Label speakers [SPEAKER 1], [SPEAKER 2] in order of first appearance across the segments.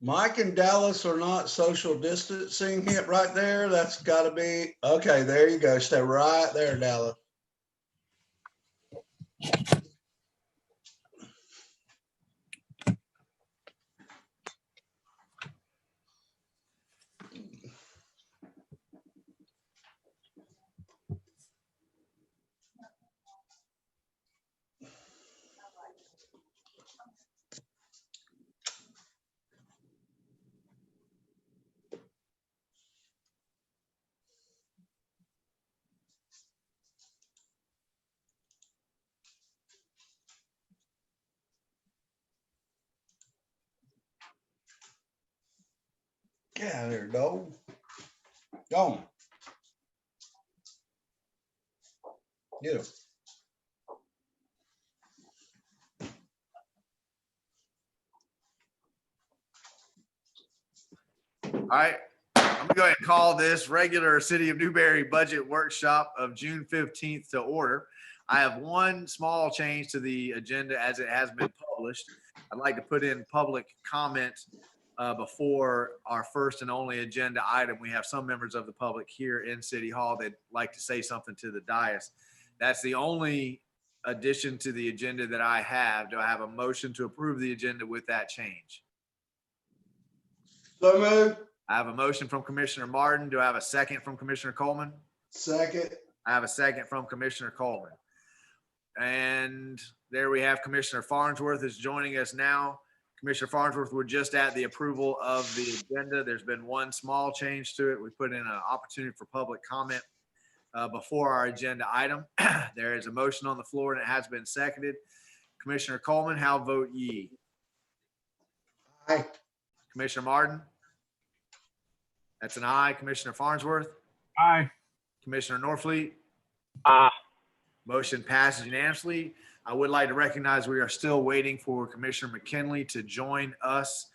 [SPEAKER 1] Mike and Dallas are not social distancing it right there. That's got to be, okay, there you go. Stay right there, Dallas. Get out of there, dog. Go on. Get him.
[SPEAKER 2] All right, I'm gonna go ahead and call this regular City of Newberry budget workshop of June 15th to order. I have one small change to the agenda as it has been published. I'd like to put in public comment before our first and only agenda item. We have some members of the public here in City Hall that like to say something to the dais. That's the only addition to the agenda that I have. Do I have a motion to approve the agenda with that change?
[SPEAKER 1] So moved.
[SPEAKER 2] I have a motion from Commissioner Martin. Do I have a second from Commissioner Coleman?
[SPEAKER 1] Second.
[SPEAKER 2] I have a second from Commissioner Coleman. And there we have Commissioner Farnsworth is joining us now. Commissioner Farnsworth, we're just at the approval of the agenda. There's been one small change to it. We put in an opportunity for public comment before our agenda item. There is a motion on the floor and it has been seconded. Commissioner Coleman, how vote ye?
[SPEAKER 1] Aye.
[SPEAKER 2] Commissioner Martin? That's an aye. Commissioner Farnsworth?
[SPEAKER 3] Aye.
[SPEAKER 2] Commissioner Norfleet?
[SPEAKER 3] Aye.
[SPEAKER 2] Motion passes unanimously. I would like to recognize we are still waiting for Commissioner McKinley to join us,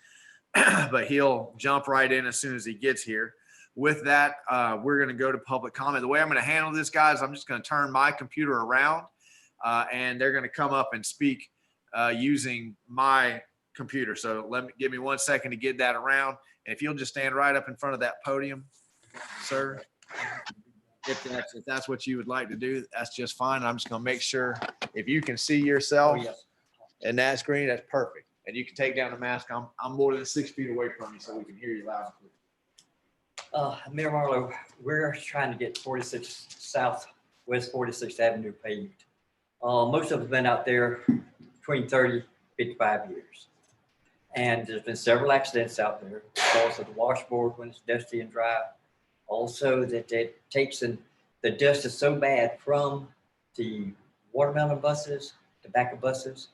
[SPEAKER 2] but he'll jump right in as soon as he gets here. With that, we're going to go to public comment. The way I'm going to handle this, guys, I'm just going to turn my computer around and they're going to come up and speak using my computer. So give me 1 second to get that around. And if you'll just stand right up in front of that podium, sir. If that's what you would like to do, that's just fine. I'm just going to make sure if you can see yourself in that screen, that's perfect. And you can take down the mask. I'm more than 6 feet away from you so we can hear you loud and clear.
[SPEAKER 4] Mayor Marlowe, we're trying to get 46 Southwest 46th Avenue paved. Most of it's been out there between 30, 55 years. And there's been several accidents out there because of the washboard when it's dusty and dry. Also that it takes in, the dust is so bad from the watermelon buses, tobacco buses,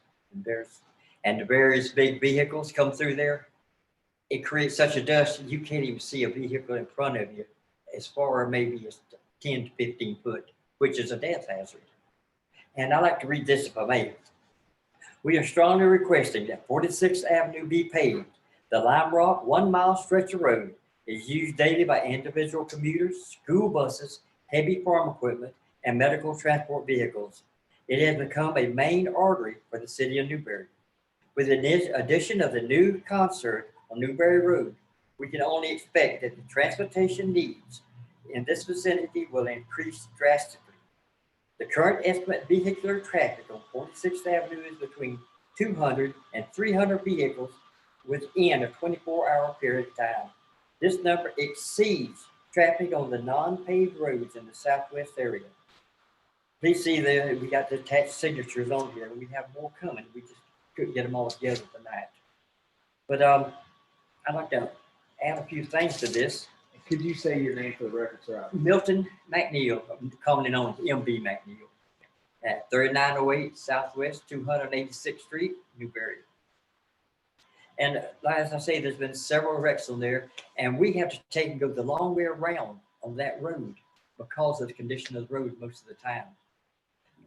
[SPEAKER 4] and the various big vehicles come through there. It creates such a dust, you can't even see a vehicle in front of you as far maybe as 10 to 15 foot, which is a death hazard. And I like to read this if I may. We are strongly requesting that 46th Avenue be paved. The Lime Rock 1 mile stretch of road is used daily by individual commuters, school buses, heavy farm equipment, and medical transport vehicles. It has become a main artery for the city of Newberry. With the addition of the new concert on Newberry Road, we can only expect that the transportation needs in this vicinity will increase drastically. The current estimate vehicular traffic on 46th Avenue is between 200 and 300 vehicles within a 24-hour period of time. This number exceeds traffic on the non-paved roads in the southwest area. Please see that we got the attached signatures on here. We have more coming. We just couldn't get them all together tonight. But I'd like to add a few things to this.
[SPEAKER 2] Could you say your name for the record, sir?
[SPEAKER 4] Milton McNeil, commonly known as MB McNeil, at 3908 Southwest 286th Street, Newberry. And as I say, there's been several wrecks on there, and we have to take and go the long way around on that road because of the condition of the road most of the time.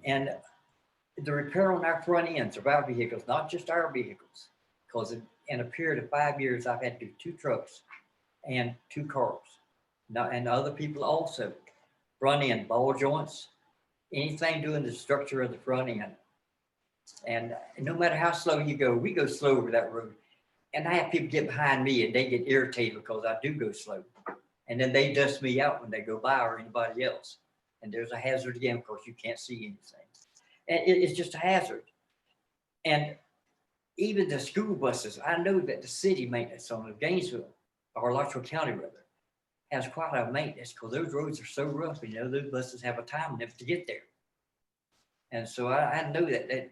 [SPEAKER 4] And the repair on our front ends of our vehicles, not just our vehicles, because in a period of 5 years, I've had to do 2 trucks and 2 cars. Now, and other people also, front end ball joints, anything doing the structure of the front end. And no matter how slow you go, we go slow over that road. And I have people get behind me and they get irritated because I do go slow. And then they dust me out when they go by or anybody else. And there's a hazard again because you can't see anything. And it's just a hazard. And even the school buses, I know that the city maintenance on the Gainesville or Luttrell County rather has quite a maintenance because those roads are so rough. You know, those buses have a time limit to get there. And so I know that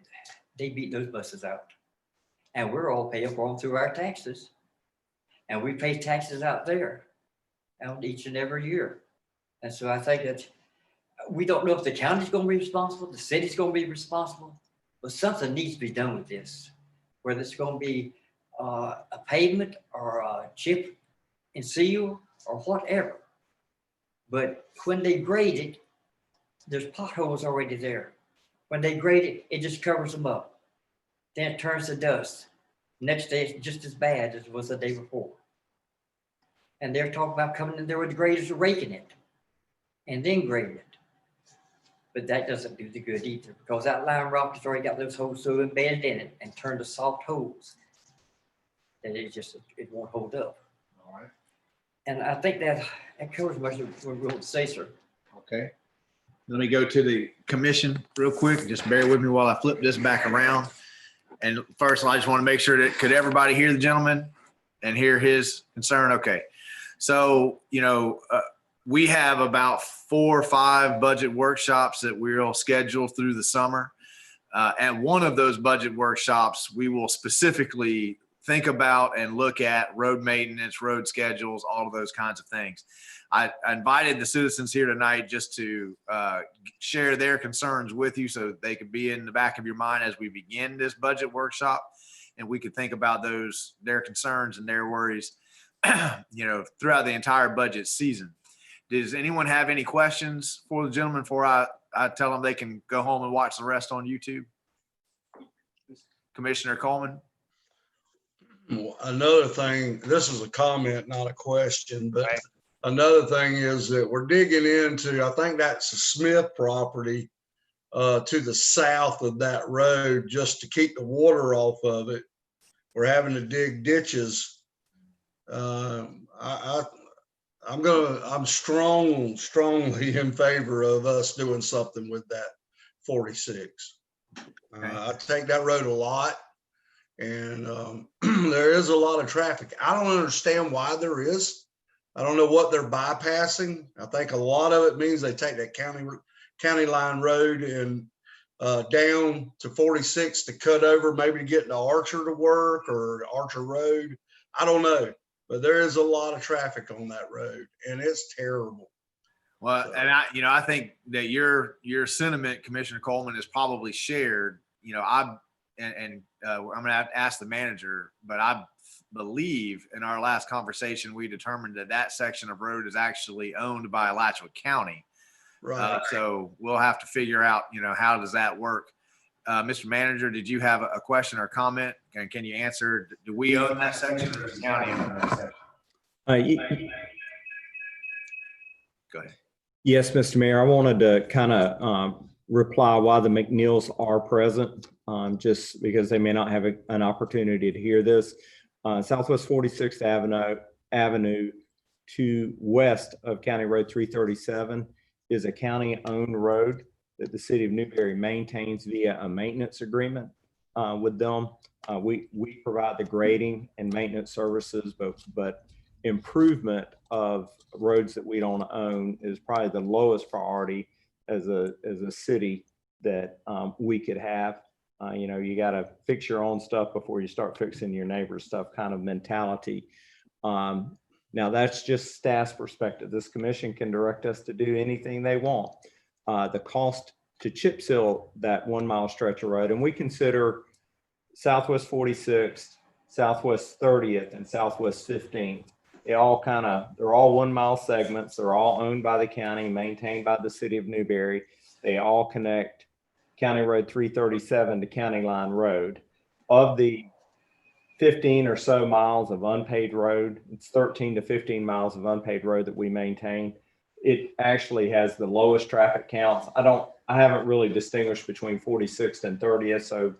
[SPEAKER 4] they beat those buses out. And we're all paying for them through our taxes. And we pay taxes out there each and every year. And so I think that we don't know if the county's going to be responsible, the city's going to be responsible, but something needs to be done with this, whether it's going to be a pavement or a chip and seal or whatever. But when they grade it, there's potholes already there. When they grade it, it just covers them up. Then it turns to dust. Next day, it's just as bad as it was the day before. And they're talking about coming in there with the graders and raking it and then grading it. But that doesn't do the good either because that lime rock has already got those holes so embedded in it and turned to soft holes that it won't hold up.
[SPEAKER 2] All right.
[SPEAKER 4] And I think that covers much of what we want to say, sir.
[SPEAKER 2] Okay. Let me go to the commission real quick. Just bear with me while I flip this back around. And first, I just want to make sure that could everybody hear the gentleman and hear his concern? Okay. So, we have about 4 or 5 budget workshops that we'll schedule through the summer. At one of those budget workshops, we will specifically think about and look at road maintenance, road schedules, all of those kinds of things. I invited the citizens here tonight just to share their concerns with you so they could be in the back of your mind as we begin this budget workshop, and we could think about their concerns and their worries, throughout the entire budget season. Does anyone have any questions for the gentleman before I tell them they can go home and watch the rest on YouTube? Commissioner Coleman?
[SPEAKER 1] Another thing, this is a comment, not a question, but
[SPEAKER 2] Right.
[SPEAKER 1] Another thing is that we're digging into, I think that's the Smith property to the south of that road, just to keep the water off of it. We're having to dig ditches. I'm strongly in favor of us doing something with that 46. I take that road a lot, and there is a lot of traffic. I don't understand why there is. I don't know what they're bypassing. I think a lot of it means they take that county line road and down to 46 to cut over, maybe to get into Archer to work or Archer Road. I don't know, but there is a lot of traffic on that road, and it's terrible.
[SPEAKER 2] Well, so. And I think that your sentiment, Commissioner Coleman, is probably shared. I'm going to ask the manager, but I believe in our last conversation, we determined that section of road is actually owned by Alachua County.
[SPEAKER 1] Right.
[SPEAKER 2] So we'll have to figure out, how does that work? Mr. Manager, did you have a question or comment? Can you answer? Do we own that section or does the county own that section? Go ahead.
[SPEAKER 3] Yes, Mr. Mayor, I wanted to kind of reply why the McNeils are present, just because they may not have an opportunity to hear this. Southwest 46th Avenue to west of County Road 337 is a county-owned road that the city of Newberry maintains via a maintenance agreement with them. We provide the grading and maintenance services, but improvement of roads that we don't own is probably the lowest priority as a city that we could have. You got to fix your own stuff before you start fixing your neighbor's stuff kind of mentality. Now that's just staff's perspective. This commission can direct us to do anything they want. The cost to chip seal that 1 mile stretch of road, and we consider Southwest 46th, Southwest 30th, and Southwest 15th. They're all 1 mile segments. They're all owned by the county, maintained by the city of Newberry. They all connect County Road 337 to County Line Road. Of the 15 or so miles of unpaved road, it's 13 to 15 miles of unpaved road that we maintain. It actually has the lowest traffic counts. I haven't really distinguished between 46th and 30th, so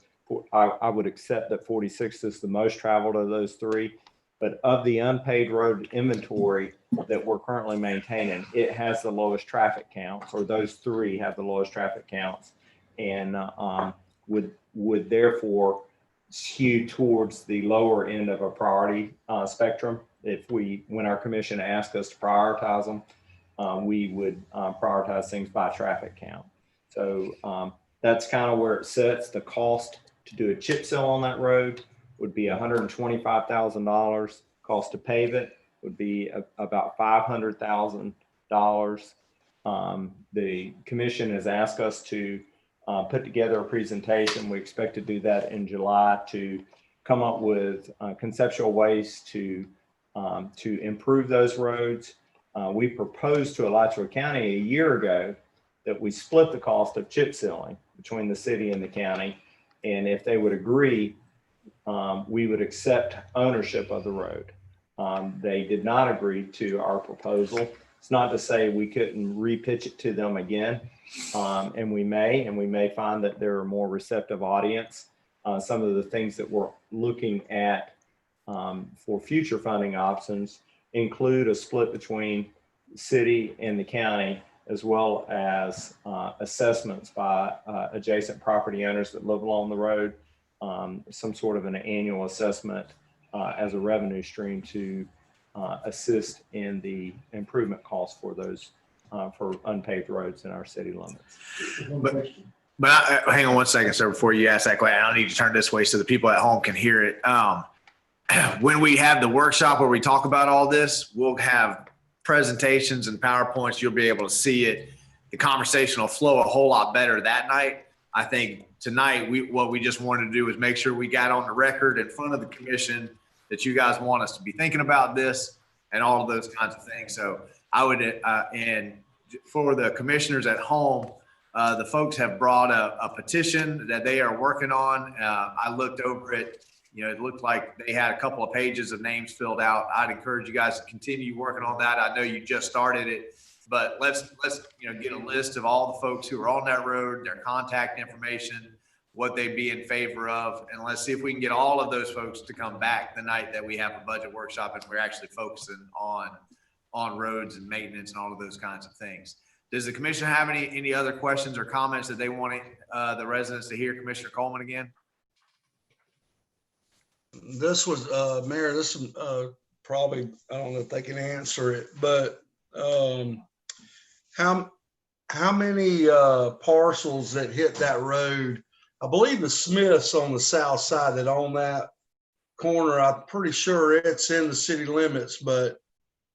[SPEAKER 3] I would accept that 46 is the most traveled of those three. But of the unpaved road inventory that we're currently maintaining, it has the lowest traffic counts, or those three have the lowest traffic counts, and would therefore skew towards the lower end of a priority spectrum. When our commission asks us to prioritize them, we would prioritize things by traffic count. So that's kind of where it sits. The cost to do a chip seal on that road would be $125,000. Cost to pave it would be about $500,000. The commission has asked us to put together a presentation. We expect to do that in July to come up with conceptual ways to improve those roads. We proposed to Alachua County a year ago that we split the cost of chip sealing between the city and the county. And if they would agree, we would accept ownership of the road. They did not agree to our proposal. It's not to say we couldn't repitch it to them again. And we may find that they're a more receptive audience. Some of the things that we're looking at for future funding options include a split between the city and the county, as well as assessments by adjacent property owners that live along the road, some sort of an annual assessment as a revenue stream to assist in the improvement costs for those for unpaved roads in our city limits.
[SPEAKER 2] But hang on one second, sir, before you ask that question. I don't need to turn this way so the people at home can hear it. When we have the workshop where we talk about all this, we'll have presentations and PowerPoints. You'll be able to see it. The conversation will flow a whole lot better that night. I think tonight, what we just wanted to do is make sure we got on the record in front of the commission that you guys want us to be thinking about this and all of those kinds of things. So I would, and for the commissioners at home, the folks have brought a petition that they are working on. I looked over it. It looked like they had a couple of pages of names filled out. I'd encourage you guys to continue working on that. I know you just started it, but let's get a list of all the folks who are on that road, their contact information, what they'd be in favor of, and let's see if we can get all of those folks to come back the night that we have a budget workshop and we're actually focusing on roads and maintenance and all of those kinds of things. Does the commission have any other questions or comments that they want the residents to hear? Commissioner Coleman again.
[SPEAKER 1] This was, Mayor, this is probably, I don't know if they can answer it, but how many parcels that hit that road? I believe the Smiths on the south side that own that corner, I'm pretty sure it's in the city limits, but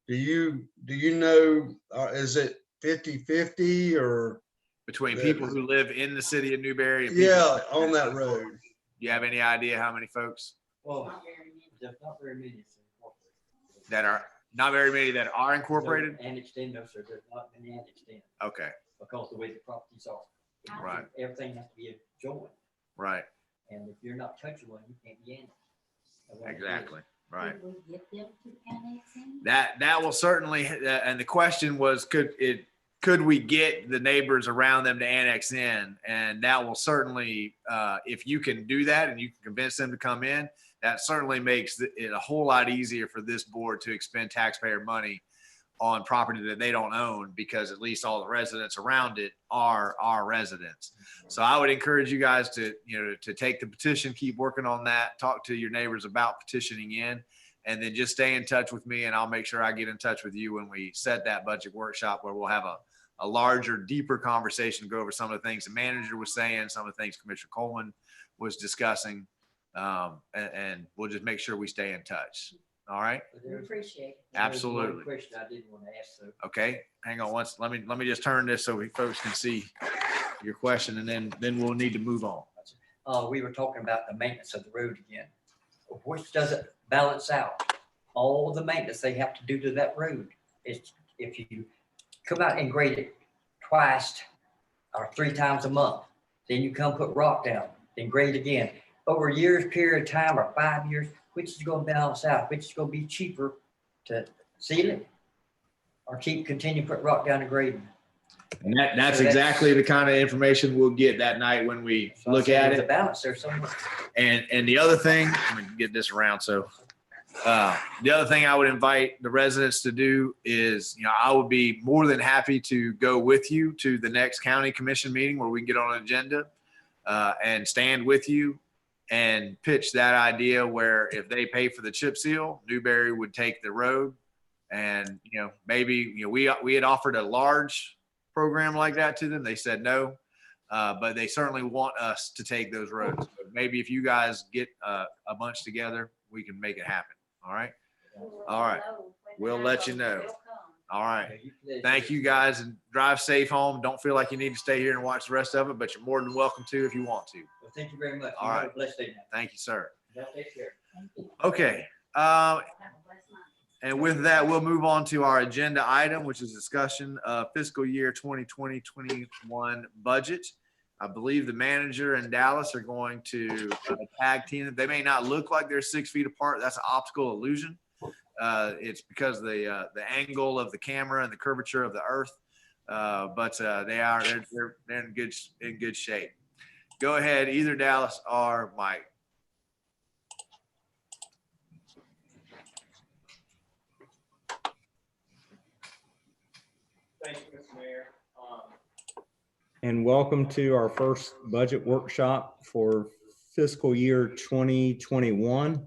[SPEAKER 1] do you know, is it 50-50 or?
[SPEAKER 2] Between people who live in the city of Newberry and
[SPEAKER 1] yeah, on that road.
[SPEAKER 2] Do you have any idea how many folks?
[SPEAKER 4] Well, there's not very many
[SPEAKER 2] that are not very many that are incorporated.
[SPEAKER 4] Annexed in, no, sir. There's not many annexed in.
[SPEAKER 2] Okay.
[SPEAKER 4] Because the way the properties are.
[SPEAKER 2] Right.
[SPEAKER 4] Everything has to be joined.
[SPEAKER 2] Right.
[SPEAKER 4] And if you're not touching one, you can't be annexed.
[SPEAKER 2] Exactly. Right.
[SPEAKER 5] Did we get them to annex in?
[SPEAKER 2] That will certainly. And the question was, could we get the neighbors around them to annex in? And that will certainly, if you can do that and you can convince them to come in, that certainly makes it a whole lot easier for this board to expend taxpayer money on property that they don't own, because at least all the residents around it are our residents. So I would encourage you guys to take the petition, keep working on that, talk to your neighbors about petitioning in, and then just stay in touch with me, and I'll make sure I get in touch with you when we set that budget workshop where we'll have a larger, deeper conversation, go over some of the things the manager was saying, some of the things Commissioner Coleman was discussing, and we'll just make sure we stay in touch. All right.
[SPEAKER 5] We appreciate it.
[SPEAKER 2] Absolutely.
[SPEAKER 4] One question I did want to ask, so.
[SPEAKER 2] Okay. Hang on once. Let me just turn this so folks can see your question, and then we'll need to move on.
[SPEAKER 4] We were talking about the maintenance of the road again, which doesn't balance out all the maintenance they have to do to that road. It's if you come out and grade it twice or 3 times a month, then you come put rock down, then grade again. Over a year's period of time or 5 years, which is going to balance out, which is going to be cheaper to seal it or continue put rock down and grading?
[SPEAKER 2] And that's exactly the kind of information we'll get that night when we look at
[SPEAKER 4] There's a
[SPEAKER 2] it.
[SPEAKER 4] balance there somewhere.
[SPEAKER 2] And the other thing, let me get this around. So the other thing I would invite the residents to do is, I would be more than happy to go with you to the next county commission meeting where we can get on an agenda and stand with you and pitch that idea where if they pay for the chip seal, Newberry would take the road. And, maybe, we had offered a large program like that to them. They said no, but they certainly want us to take those roads. But maybe if you guys get a bunch together, we can make it happen. All right. All right. We'll let you know. All right. Thank you guys, and drive safe home. Don't feel like you need to stay here and watch the rest of it, but you're more than welcome to if you want to.
[SPEAKER 4] Well, thank you very much.
[SPEAKER 2] All
[SPEAKER 4] You have
[SPEAKER 2] right.
[SPEAKER 4] a blessed day now.
[SPEAKER 2] Thank you, sir.
[SPEAKER 4] Take care.
[SPEAKER 2] Okay. And with that, we'll move on to our agenda item, which is discussion of fiscal year 2020-21 budget. I believe the manager and Dallas are going to tag team. They may not look like they're 6 feet apart. That's an optical illusion. It's because of the angle of the camera and the curvature of the earth. But they're in good shape. Go ahead, either Dallas or Mike.
[SPEAKER 6] Thank you, Mr. Mayor.
[SPEAKER 3] And welcome to our first budget workshop for fiscal year 2021.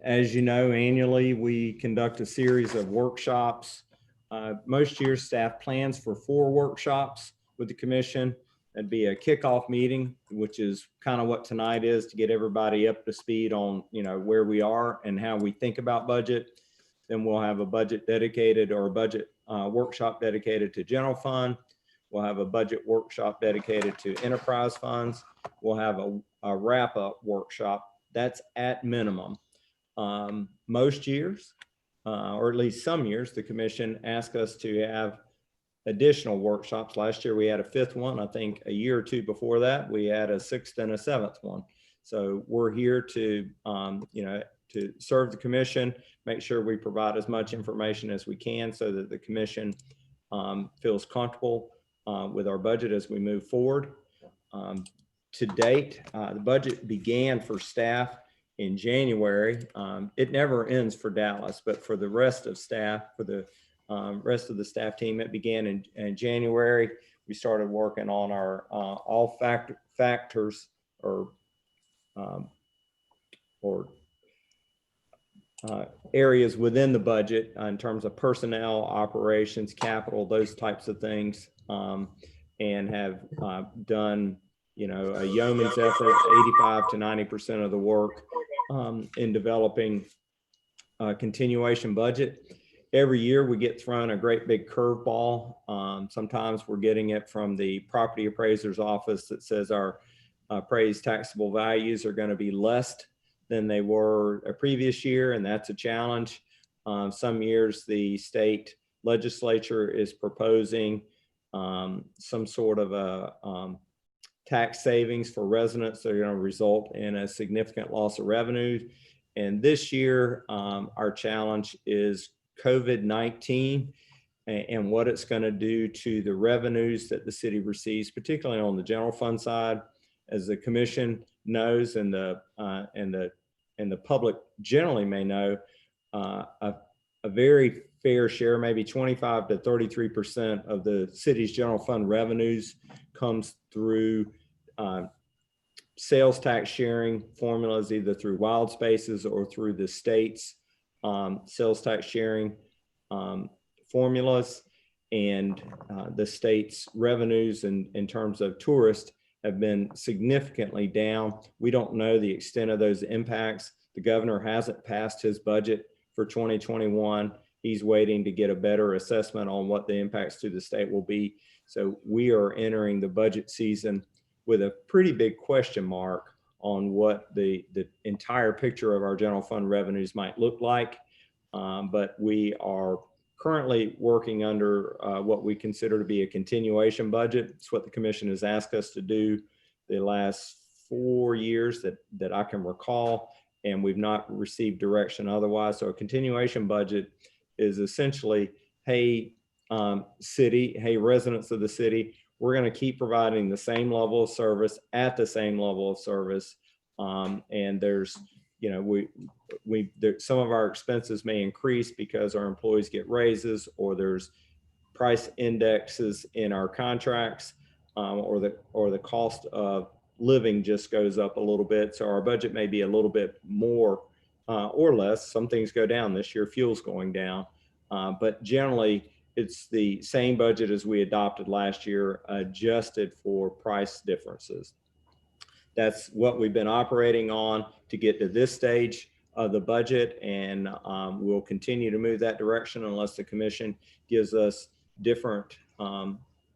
[SPEAKER 3] As you know, annually, we conduct a series of workshops. Most years, staff plans for 4 workshops with the commission. That'd be a kickoff meeting, which is kind of what tonight is, to get everybody up to speed on, where we are and how we think about budget. Then we'll have a budget dedicated, or a budget workshop dedicated to general fund. We'll have a budget workshop dedicated to enterprise funds. We'll have a wrap-up workshop. That's at minimum. Most years, or at least some years, the commission asks us to have additional workshops. Last year we had a 5th one. I think a year or 2 before that we had a 6th and a 7th one. So we're here to to serve the commission, make sure we provide as much information as we can so that the commission feels comfortable with our budget as we move forward. To date, the budget began for staff in January. It never ends for Dallas, but for the rest of staff, for the rest of the staff team, it began in January. We started working on our all factors or areas within the budget in terms of personnel, operations, capital, those types of things, and have done, a yeoman's effort, 85 to 90% of the work in developing a continuation budget. Every year we get thrown a great big curveball. Sometimes we're getting it from the property appraiser's office that says our appraised taxable values are going to be less than they were a previous year, and that's a challenge. Some years the state legislature is proposing some sort of a tax savings for residents that are going to result in a significant loss of revenue. And this year, our challenge is COVID-19 and what it's going to do to the revenues that the city receives, particularly on the general fund side. As the commission knows, and the public generally may know, a very fair share, maybe 25 to 33% of the city's general fund revenues comes through sales tax sharing formulas, either through wild spaces or through the state's sales tax sharing formulas. And the state's revenues in terms of tourists have been significantly down. We don't know the extent of those impacts. The governor hasn't passed his budget for 2021. He's waiting to get a better assessment on what the impacts to the state will be. So we are entering the budget season with a pretty big question mark on what the entire picture of our general fund revenues might look like. But we are currently working under what we consider to be a continuation budget. It's what the commission has asked us to do the last 4 years that I can recall, and we've not received direction otherwise. So a continuation budget is essentially, hey, city, hey, residents of the city, we're going to keep providing the same level of service at the same level of service. And there's, you know, some of our expenses may increase because our employees get raises, or there's price indexes in our contracts, or the cost of living just goes up a little bit. So our budget may be a little bit more or less. Some things go down this year, fuel's going down, but generally it's the same budget as we adopted last year, adjusted for price differences. That's what we've been operating on to get to this stage of the budget, and we'll continue to move that direction unless the commission gives us different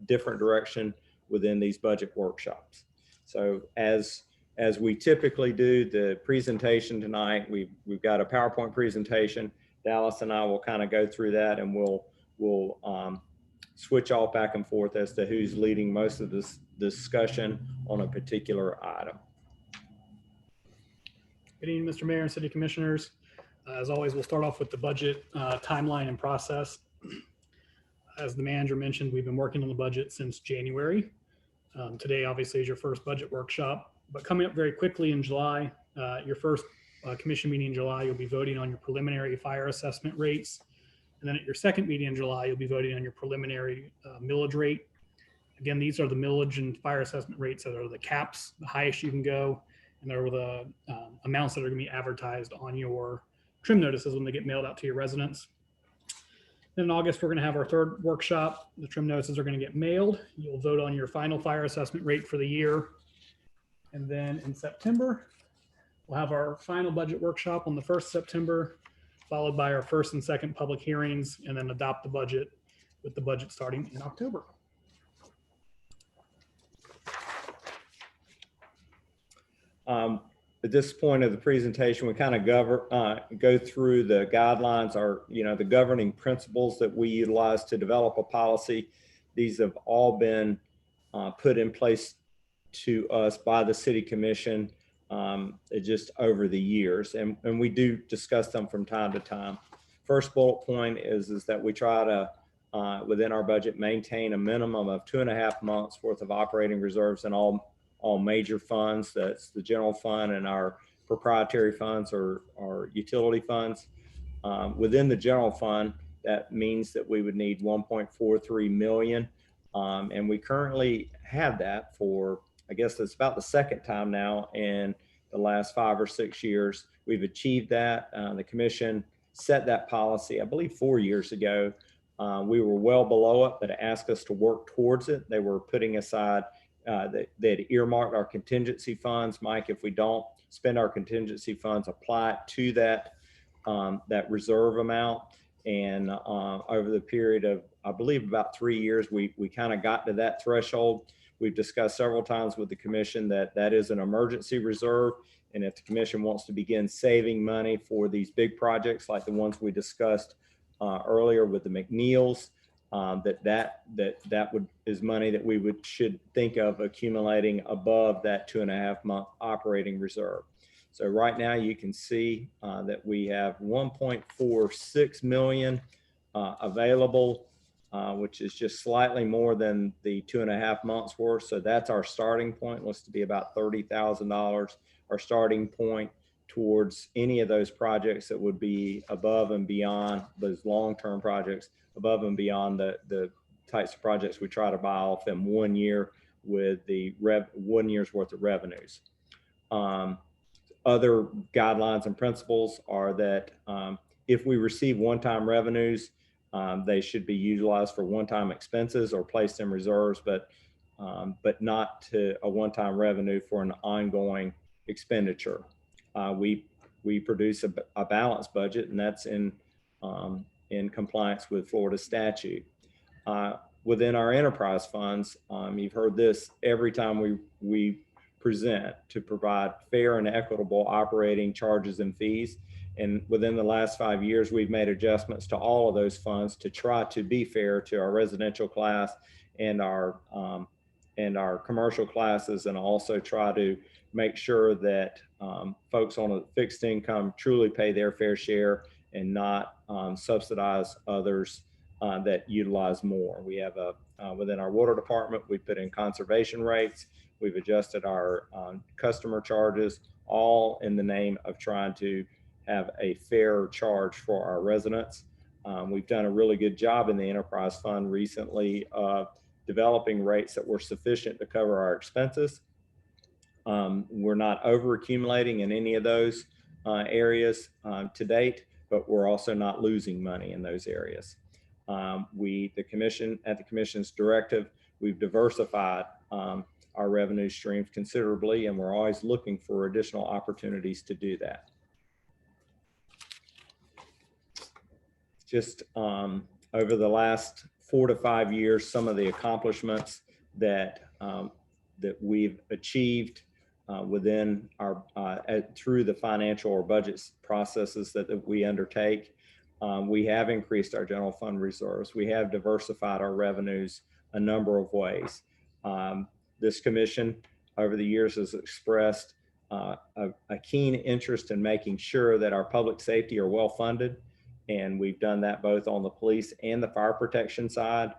[SPEAKER 3] direction within these budget workshops. So as we typically do, the presentation tonight, we've got a PowerPoint presentation. Dallas and I will kind of go through that, and we'll switch off back and forth as to who's leading most of this discussion on a particular item.
[SPEAKER 6] Good evening, Mr. Mayor and City Commissioners. As always, we'll start off with the budget timeline and process. As the manager mentioned, we've been working on the budget since January. Today, obviously, is your first budget workshop, but coming up very quickly in July, your first commission meeting in July, you'll be voting on your preliminary fire assessment rates. And then at your second meeting in July, you'll be voting on your preliminary millage rate. Again, these are the millage and fire assessment rates that are the caps, the highest you can go. And they're the amounts that are going to be advertised on your trim notices when they get mailed out to your residents. Then in August, we're going to have our third workshop. The trim notices are going to get mailed. You'll vote on your final fire assessment rate for the year. And then in September, we'll have our final budget workshop on the 1st September, followed by our first and second public hearings, and then adopt the budget, with the budget starting in October.
[SPEAKER 3] At this point of the presentation, we kind of go through the guidelines, the governing principles that we utilize to develop a policy. These have all been put in place to us by the City Commission just over the years, and we do discuss them from time to time. First bullet point is that we try to, within our budget, maintain a minimum of 2.5 months worth of operating reserves in all major funds. That's the general fund and our proprietary funds or utility funds. Within the general fund, that means that we would need 1.43 million. And we currently have that for, I guess it's about the second time now in the last 5 or 6 years. We've achieved that. The commission set that policy, I believe 4 years ago. We were well below it, but asked us to work towards it. They were putting aside, they had earmarked our contingency funds. Mike, if we don't spend our contingency funds, apply it to that reserve amount. And over the period of, I believe, about 3 years, we kind of got to that threshold. We've discussed several times with the commission that is an emergency reserve. And if the commission wants to begin saving money for these big projects like the ones we discussed earlier with the McNeils, that is money that we should think of accumulating above that 2.5 month operating reserve. So right now you can see that we have 1.46 million available, which is just slightly more than the 2.5 months worth. So that's our starting point. Looks to be about $30,000. Our starting point towards any of those projects that would be above and beyond those long-term projects, above and beyond the types of projects we try to buy off in 1 year with the 1 year's worth of revenues. Other guidelines and principles are that if we receive one-time revenues, they should be utilized for one-time expenses or placed in reserves, but not to a one-time revenue for an ongoing expenditure. We produce a balanced budget, and that's in compliance with Florida statute. Within our enterprise funds, you've heard this every time we present, to provide fair and equitable operating charges and fees. And within the last 5 years, we've made adjustments to all of those funds to try to be fair to our residential class and our commercial classes, and also try to make sure that folks on a fixed income truly pay their fair share and not subsidize others that utilize more. We have within our water department, we put in conservation rates. We've adjusted our customer charges, all in the name of trying to have a fair charge for our residents. We've done a really good job in the enterprise fund recently of developing rates that were sufficient to cover our expenses. We're not over accumulating in any of those areas to date, but we're also not losing money in those areas. The commission, at the commission's directive, we've diversified our revenue streams considerably, and we're always looking for additional opportunities to do that. Just over the last 4 to 5 years, some of the accomplishments that we've achieved within our through the financial or budget processes that we undertake. We have increased our general fund reserves. We have diversified our revenues a number of ways. This commission over the years has expressed a keen interest in making sure that our public safety are well funded. And we've done that both on the police and the fire protection side.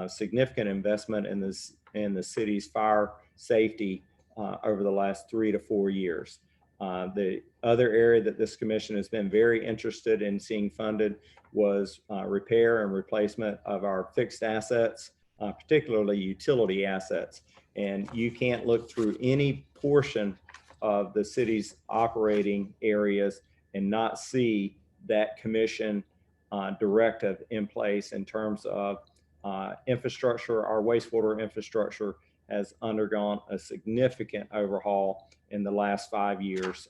[SPEAKER 3] Significant investment in the city's fire safety over the last 3 to 4 years. The other area that this commission has been very interested in seeing funded was repair and replacement of our fixed assets, particularly utility assets. And you can't look through any portion of the city's operating areas and not see that commission directive in place in terms of infrastructure. Our wastewater infrastructure has undergone a significant overhaul in the last 5 years.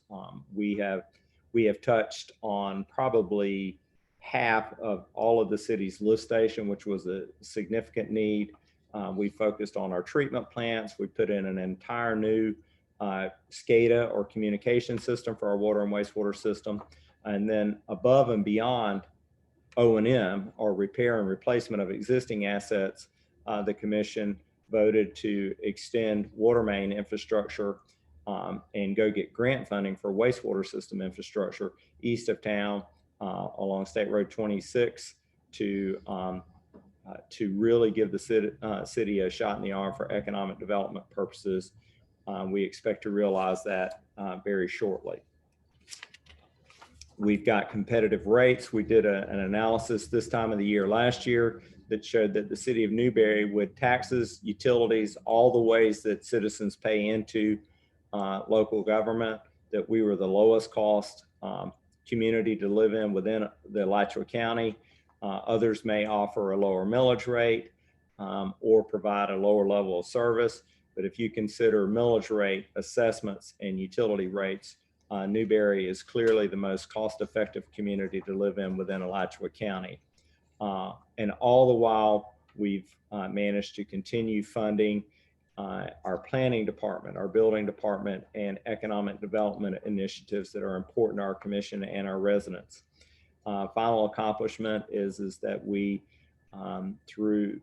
[SPEAKER 3] We have touched on probably half of all of the city's lift station, which was a significant need. We focused on our treatment plants. We put in an entire new SCADA or communication system for our water and wastewater system. And then above and beyond O&M, or repair and replacement of existing assets, the commission voted to extend water main infrastructure and go get grant funding for wastewater system infrastructure east of town along State Road 26 to really give the city a shot in the arm for economic development purposes. We expect to realize that very shortly. We've got competitive rates. We did an analysis this time of the year last year that showed that the city of Newberry, with taxes, utilities, all the ways that citizens pay into local government, that we were the lowest cost community to live in within the Alachua County. Others may offer a lower millage rate or provide a lower level of service. But if you consider millage rate, assessments, and utility rates, Newberry is clearly the most cost-effective community to live in within Alachua County. And all the while, we've managed to continue funding our planning department, our building department, and economic development initiatives that are important to our commission and our residents. Final accomplishment is that we, through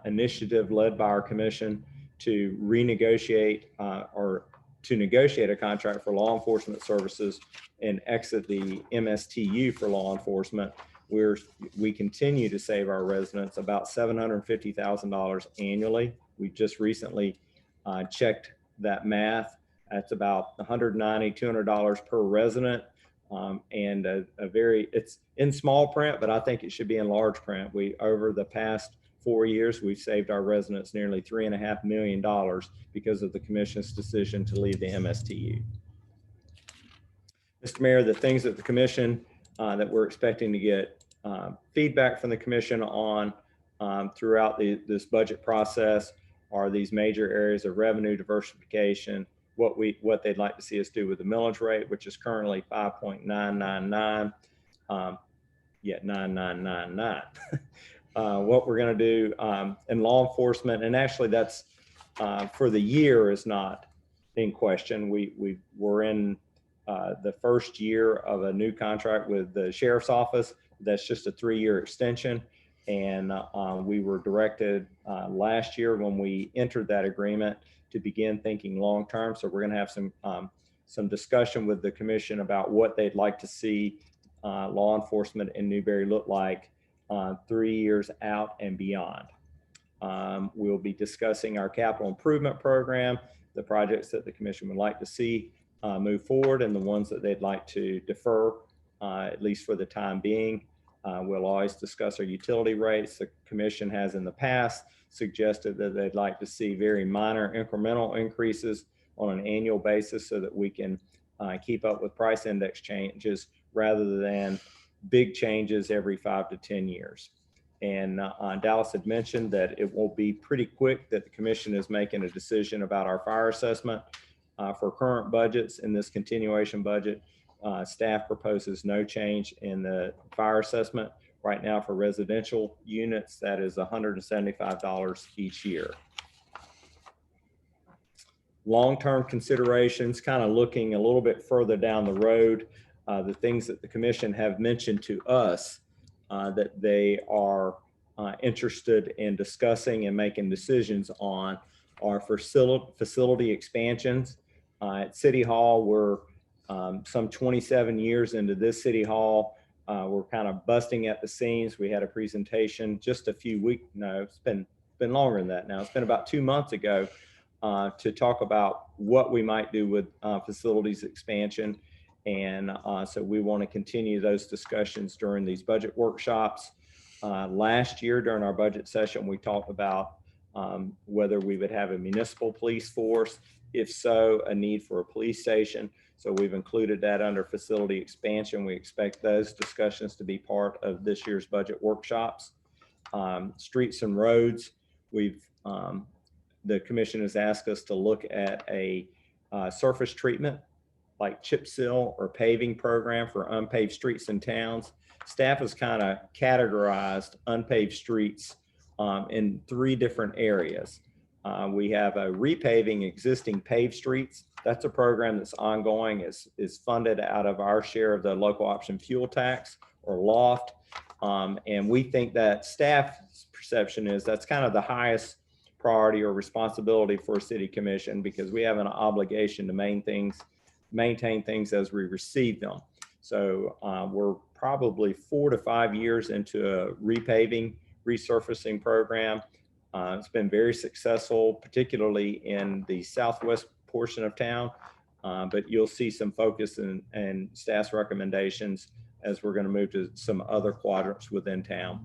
[SPEAKER 3] initiative led by our commission to renegotiate or to negotiate a contract for law enforcement services and exit the MSTU for law enforcement, we continue to save our residents about $750,000 annually. We just recently checked that math. That's about $190, $200 per resident. And it's in small print, but I think it should be in large print. Over the past 4 years, we've saved our residents nearly $3.5 million because of the commission's decision to leave the MSTU. Mr. Mayor, the things that the commission that we're expecting to get feedback from the commission on throughout this budget process are these major areas of revenue diversification, what they'd like to see us do with the millage rate, which is currently 5.999. 9999. What we're going to do in law enforcement, and actually that's for the year is not in question. We're in the first year of a new contract with the sheriff's office. That's just a 3-year extension. And we were directed last year when we entered that agreement to begin thinking long-term. So we're going to have some discussion with the commission about what they'd like to see law enforcement in Newberry look like 3 years out and beyond. We'll be discussing our capital improvement program, the projects that the commission would like to see move forward, and the ones that they'd like to defer, at least for the time being. We'll always discuss our utility rates. The commission has in the past suggested that they'd like to see very minor incremental increases on an annual basis so that we can keep up with price index changes rather than big changes every 5 to 10 years. And Dallas had mentioned that it will be pretty quick that the commission is making a decision about our fire assessment for current budgets. In this continuation budget, staff proposes no change in the fire assessment. Right now for residential units, that is $175 each year. Long-term considerations, kind of looking a little bit further down the road, the things that the commission have mentioned to us that they are interested in discussing and making decisions on are facility expansions. At City Hall, we're some 27 years into this City Hall. We're kind of busting at the seams. We had a presentation just a few weeks, no, it's been longer than that now. It's been about 2 months ago to talk about what we might do with facilities expansion. And so we want to continue those discussions during these budget workshops. Last year during our budget session, we talked about whether we would have a municipal police force. If so, a need for a police station. So we've included that under facility expansion. We expect those discussions to be part of this year's budget workshops. Streets and roads, the commission has asked us to look at a surface treatment like chip seal or paving program for unpaved streets and towns. Staff has kind of categorized unpaved streets in 3 different areas. We have a repaving existing paved streets. That's a program that's ongoing, is funded out of our share of the local option fuel tax or LOFT. And we think that staff's perception is that's kind of the highest priority or responsibility for a city commission because we have an obligation to maintain things as we receive them. So we're probably 4 to 5 years into a repaving, resurfacing program. It's been very successful, particularly in the southwest portion of town, but you'll see some focus and staff's recommendations as we're going to move to some other quadrants within town.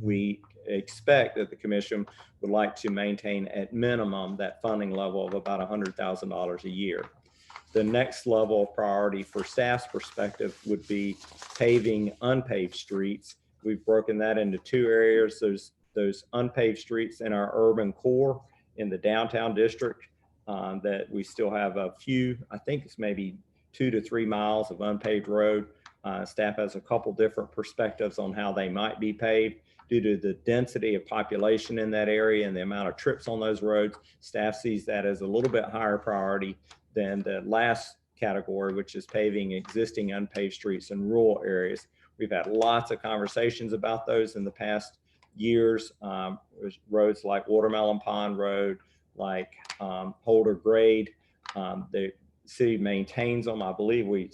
[SPEAKER 3] We expect that the commission would like to maintain at minimum that funding level of about $100,000 a year. The next level of priority for staff's perspective would be paving unpaved streets. We've broken that into 2 areas. Those unpaved streets in our urban core in the downtown district that we still have a few, I think it's maybe 2 to 3 miles of unpaved road. Staff has a couple different perspectives on how they might be paved due to the density of population in that area and the amount of trips on those roads. Staff sees that as a little bit higher priority than the last category, which is paving existing unpaved streets in rural areas. We've had lots of conversations about those in the past years. Roads like Watermelon Pond Road, like Holder Grade, the city maintains them. I believe we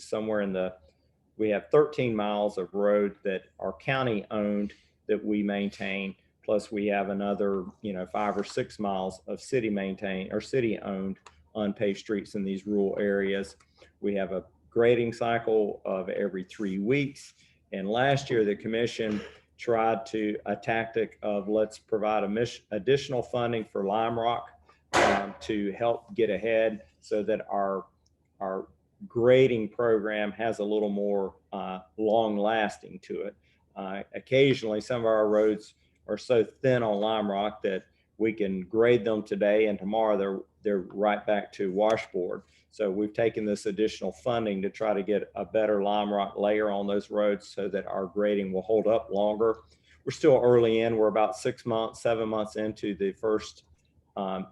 [SPEAKER 3] have 13 miles of road that are county owned that we maintain. Plus we have another, 5 or 6 miles of city maintained or city owned unpaved streets in these rural areas. We have a grading cycle of every 3 weeks. And last year, the commission tried a tactic of let's provide additional funding for Lime Rock to help get ahead so that our grading program has a little more long lasting to it. Occasionally, some of our roads are so thin on Lime Rock that we can grade them today and tomorrow they're right back to washboard. So we've taken this additional funding to try to get a better Lime Rock layer on those roads so that our grading will hold up longer. We're still early in. We're about 6 months, 7 months into the first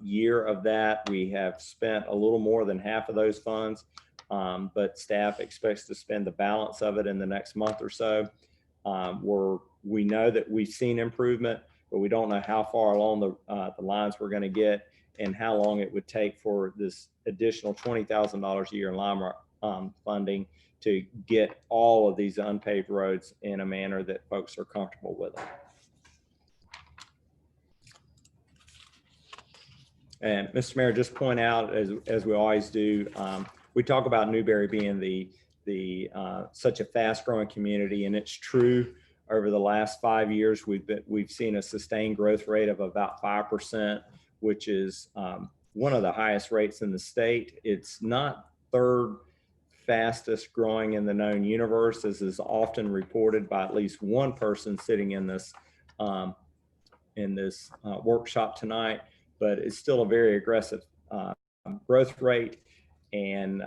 [SPEAKER 3] year of that. We have spent a little more than half of those funds, but staff expects to spend the balance of it in the next month or so. We know that we've seen improvement, but we don't know how far along the lines we're going to get and how long it would take for this additional $20,000 a year in Lime Rock funding to get all of these unpaved roads in a manner that folks are comfortable with them. And Mr. Mayor, just point out, as we always do, we talk about Newberry being such a fast growing community, and it's true. Over the last 5 years, we've seen a sustained growth rate of about 5%, which is one of the highest rates in the state. It's not third fastest growing in the known universe, as is often reported by at least one person sitting in this workshop tonight, but it's still a very aggressive growth rate, and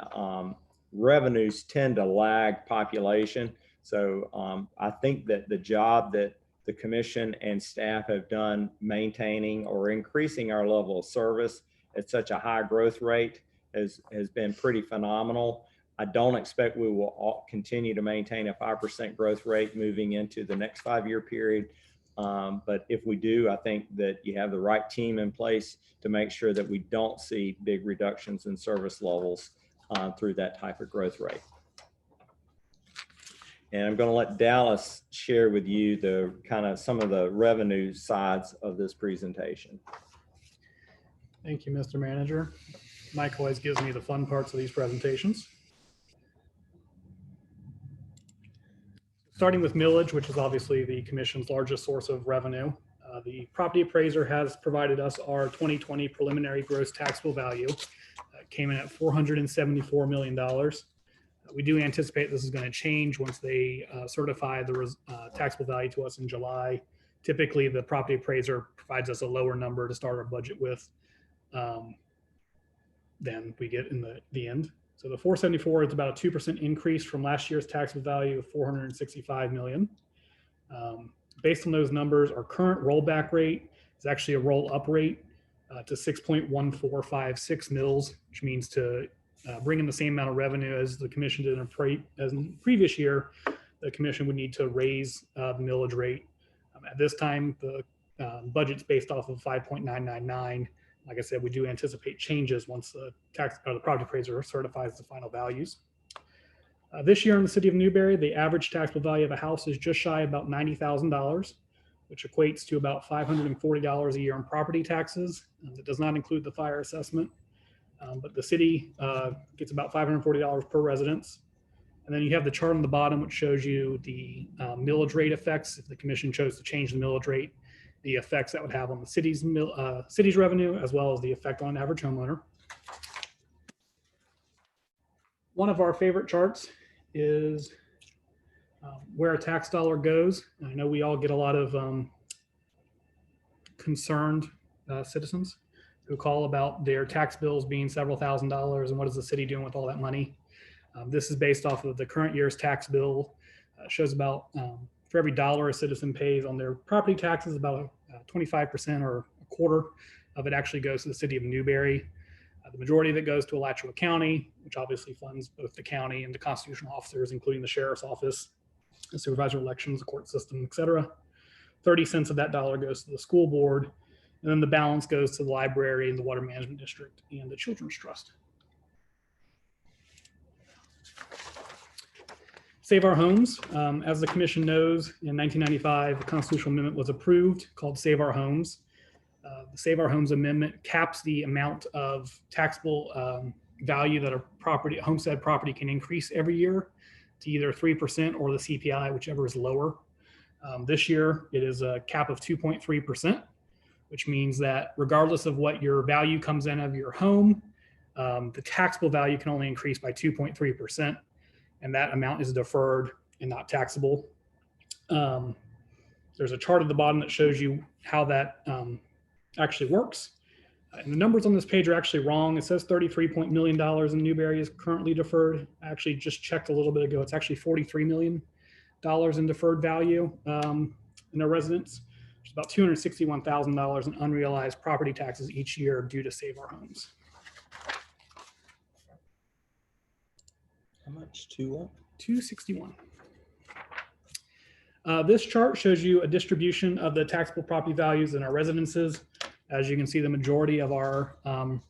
[SPEAKER 3] revenues tend to lag population. So I think that the job that the commission and staff have done maintaining or increasing our level of service at such a high growth rate has been pretty phenomenal. I don't expect we will continue to maintain a 5% growth rate moving into the next 5-year period. But if we do, I think that you have the right team in place to make sure that we don't see big reductions in service levels through that type of growth rate. And I'm going to let Dallas share with you the kind of some of the revenue sides of this presentation.
[SPEAKER 6] Thank you, Mr. Manager. Mike always gives me the fun parts of these presentations. Starting with millage, which is obviously the commission's largest source of revenue. The property appraiser has provided us our 2020 preliminary gross taxable value. Came in at $474 million. We do anticipate this is going to change once they certify the taxable value to us in July. Typically, the property appraiser provides us a lower number to start our budget with than we get in the end. So the 474 is about a 2% increase from last year's taxable value of $465 million. Based on those numbers, our current rollback rate is actually a roll-up rate to 6.1456 mils, which means to bring in the same amount of revenue as the commission did in the previous year, the commission would need to raise the millage rate. At this time, the budget's based off of 5.999. Like I said, we do anticipate changes once the property appraiser certifies the final values. This year in the city of Newberry, the average taxable value of a house is just shy of about $90,000, which equates to about $540 a year in property taxes. It does not include the fire assessment, but the city gets about $540 per residence. And then you have the chart on the bottom, which shows you the millage rate effects. If the commission chose to change the millage rate, the effects that would have on the city's revenue, as well as the effect on an average homeowner. One of our favorite charts is where a tax dollar goes. I know we all get a lot of concerned citizens who call about their tax bills being several $1,000s and what is the city doing with all that money. This is based off of the current year's tax bill. Shows about for every dollar a citizen pays on their property taxes, about 25% or a quarter of it actually goes to the city of Newberry. The majority of it goes to Alachua County, which obviously funds both the county and the constitutional officers, including the sheriff's office, the supervisor elections, the court system, et cetera. 30 cents of that dollar goes to the school board, and then the balance goes to the library and the water management district and the children's trust. Save Our Homes. As the commission knows, in 1995, a constitutional amendment was approved called Save Our Homes. The Save Our Homes Amendment caps the amount of taxable value that a homestead property can increase every year to either 3% or the CPI, whichever is lower. This year, it is a cap of 2.3%, which means that regardless of what your value comes in of your home, the taxable value can only increase by 2.3%. And that amount is deferred and not taxable. There's a chart at the bottom that shows you how that actually works. And the numbers on this page are actually wrong. It says $33 million in Newberry is currently deferred. I actually just checked a little bit ago. It's actually $43 million in deferred value in our residents. There's about $261,000 in unrealized property taxes each year due to Save Our Homes.
[SPEAKER 3] How much?
[SPEAKER 6] 261. This chart shows you a distribution of the taxable property values in our residences. As you can see, the majority of our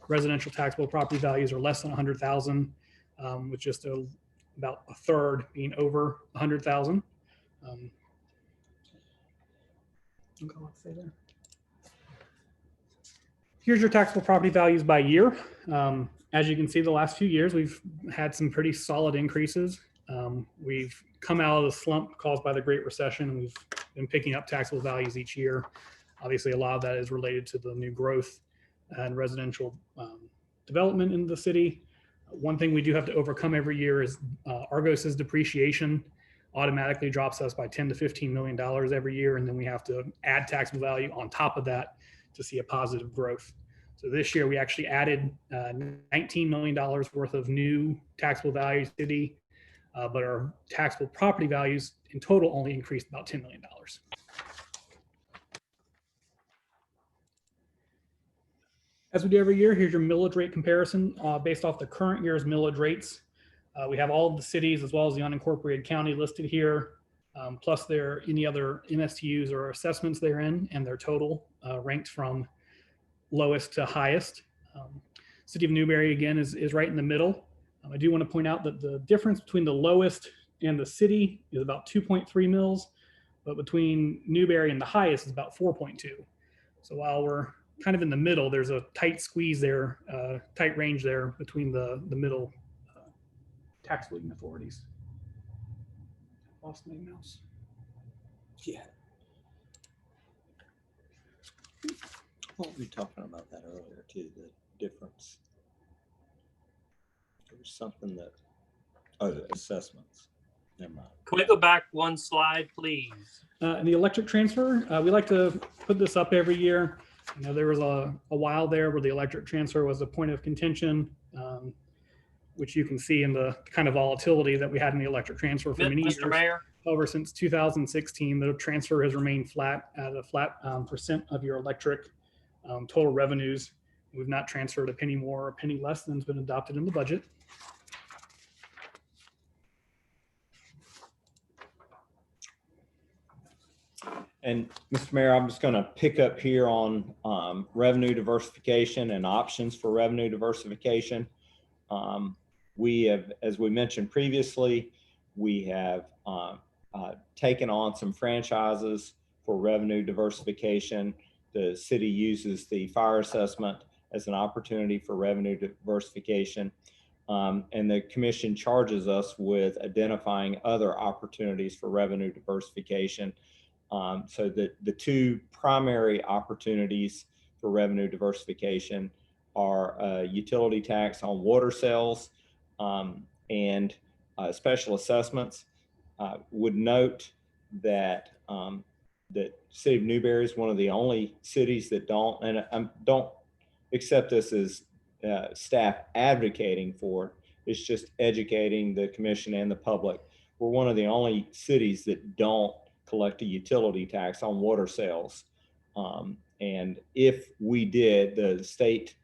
[SPEAKER 6] residential taxable property values are less than 100,000. with just about a third being over 100,000. Here's your taxable property values by year. As you can see, the last few years, we've had some pretty solid increases. We've come out of the slump caused by the Great Recession, and we've been picking up taxable values each year. Obviously, a lot of that is related to the new growth and residential development in the city. One thing we do have to overcome every year is Argos's depreciation automatically drops us by $10 to $15 million every year, and then we have to add taxable value on top of that to see a positive growth. So this year we actually added $19 million worth of new taxable value to the city, but our taxable property values in total only increased about $10 million. As we do every year, here's your millage rate comparison based off the current year's millage rates. We have all of the cities as well as the unincorporated county listed here, plus any other MSTUs or assessments they're in, and their total ranked from lowest to highest. City of Newberry, again, is right in the middle. I do want to point out that the difference between the lowest and the city is about 2.3 mils, but between Newberry and the highest is about 4.2. So while we're kind of in the middle, there's a tight squeeze there, tight range there between the middle tax leading authorities. Lost my mouse.
[SPEAKER 3] Yeah. Well, we were talking about that earlier too, the difference. There was something that, the assessments. Never mind.
[SPEAKER 7] Can we go back one slide, please?
[SPEAKER 6] And the electric transfer, we like to put this up every year. You know, there was a while there where the electric transfer was a point of contention, which you can see in the kind of volatility that we had in the electric transfer for many years.
[SPEAKER 7] Mr. Mayor?
[SPEAKER 6] However, since 2016, the transfer has remained flat at a flat percent of your electric total revenues. We've not transferred a penny more or a penny less than has been adopted in the budget.
[SPEAKER 3] And Mr. Mayor, I'm just going to pick up here on revenue diversification and options for revenue diversification. We have, as we mentioned previously, we have taken on some franchises for revenue diversification. The city uses the fire assessment as an opportunity for revenue diversification. And the commission charges us with identifying other opportunities for revenue diversification. So the two primary opportunities for revenue diversification are utility tax on water sales and special assessments. Would note that that City of Newberry is one of the only cities that don't, and don't accept this as staff advocating for it. It's just educating the commission and the public. We're one of the only cities that don't collect a utility tax on water sales. And if we did, the state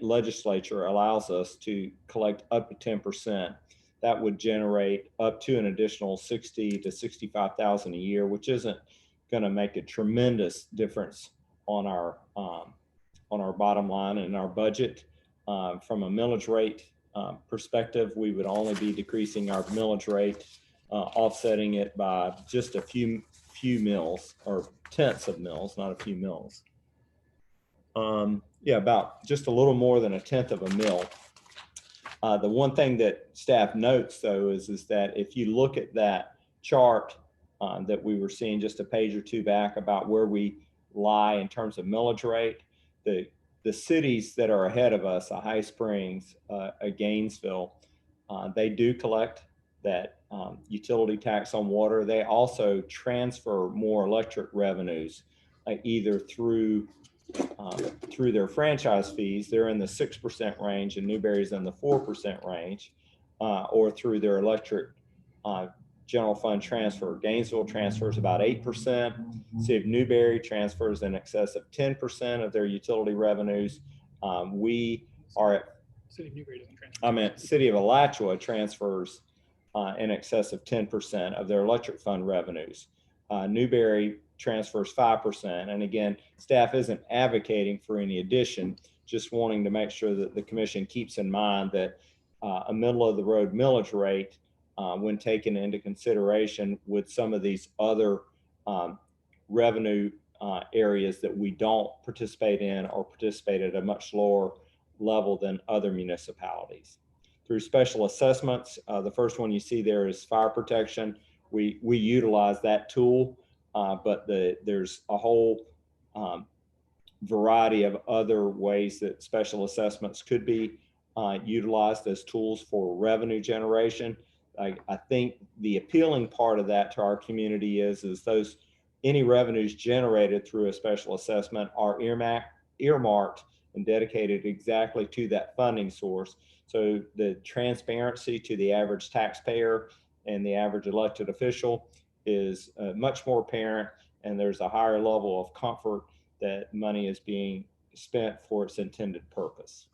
[SPEAKER 3] legislature allows us to collect up to 10%. That would generate up to an additional 60 to 65,000 a year, which isn't going to make a tremendous difference on our bottom line and our budget. From a millage rate perspective, we would only be decreasing our millage rate, offsetting it by just a few mils or tenths of mils, not a few mils. Yeah, about just a little more than a tenth of a mil. The one thing that staff notes, though, is that if you look at that chart that we were seeing just a page or two back about where we lie in terms of millage rate, the cities that are ahead of us, High Springs, Gainesville, they do collect that utility tax on water. They also transfer more electric revenues, either through their franchise fees. They're in the 6% range, and Newberry's in the 4% range, or through their electric general fund transfer. Gainesville transfers about 8%. City of Newberry transfers in excess of 10% of their utility revenues. We are at
[SPEAKER 6] City of Newberry doesn't transfer.
[SPEAKER 3] I meant City of Alachua transfers in excess of 10% of their electric fund revenues. Newberry transfers 5%. And again, staff isn't advocating for any addition, just wanting to make sure that the commission keeps in mind that a middle of the road millage rate when taken into consideration with some of these other revenue areas that we don't participate in or participate at a much lower level than other municipalities. Through special assessments, the first one you see there is fire protection. We utilize that tool, but there's a whole variety of other ways that special assessments could be utilized as tools for revenue generation. I think the appealing part of that to our community is those any revenues generated through a special assessment are earmarked and dedicated exactly to that funding source. So the transparency to the average taxpayer and the average elected official is much more apparent, and there's a higher level of comfort that money is being spent for its intended purpose.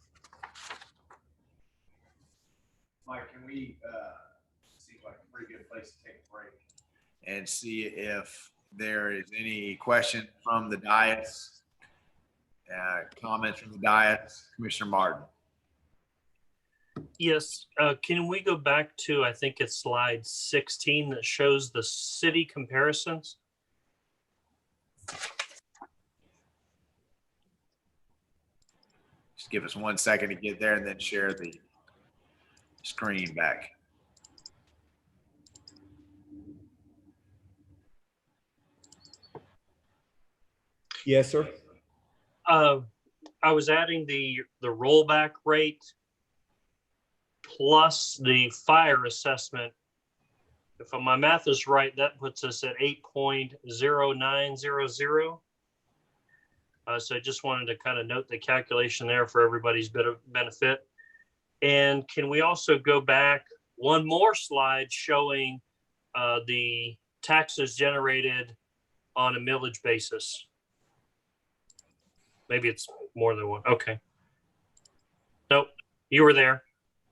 [SPEAKER 2] Mike, can we seems like a pretty good place to take a break and see if there is any question from the dais, comments from the dais. Commissioner Martin.
[SPEAKER 7] Yes, can we go back to, I think it's slide 16 that shows the city comparisons?
[SPEAKER 2] Just give us 1 second to get there and then share the screen back.
[SPEAKER 3] Yes, sir.
[SPEAKER 7] I was adding the rollback rate plus the fire assessment. If my math is right, that puts us at 8.0900. So I just wanted to kind of note the calculation there for everybody's bit of benefit. And can we also go back one more slide showing the taxes generated on a millage basis? Maybe it's more than one. Okay. Nope, you were there.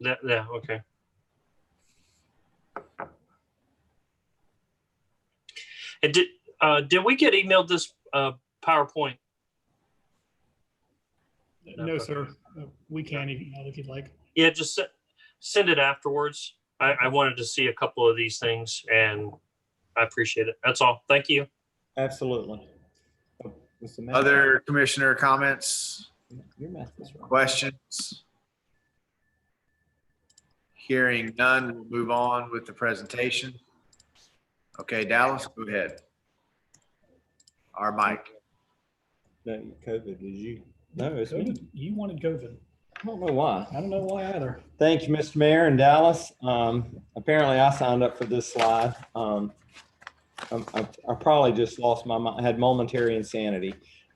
[SPEAKER 7] Yeah, okay. And did we get emailed this PowerPoint?
[SPEAKER 6] No, sir. We can email if you'd like.
[SPEAKER 7] Yeah, just send it afterwards. I wanted to see a couple of these things, and I appreciate it. That's all. Thank you.
[SPEAKER 3] Absolutely.
[SPEAKER 2] Other commissioner comments,
[SPEAKER 3] Your math is right.
[SPEAKER 2] questions? Hearing none, we'll move on with the presentation. Okay, Dallas, go ahead. Our mic.
[SPEAKER 3] No, COVID, did you? No, it's me.
[SPEAKER 6] COVID? You wanted COVID.
[SPEAKER 3] I don't know why.
[SPEAKER 6] I don't know why either.
[SPEAKER 3] Thank you, Mr. Mayor and Dallas. Apparently I signed up for this slide. I probably just lost my mind, had momentary insanity,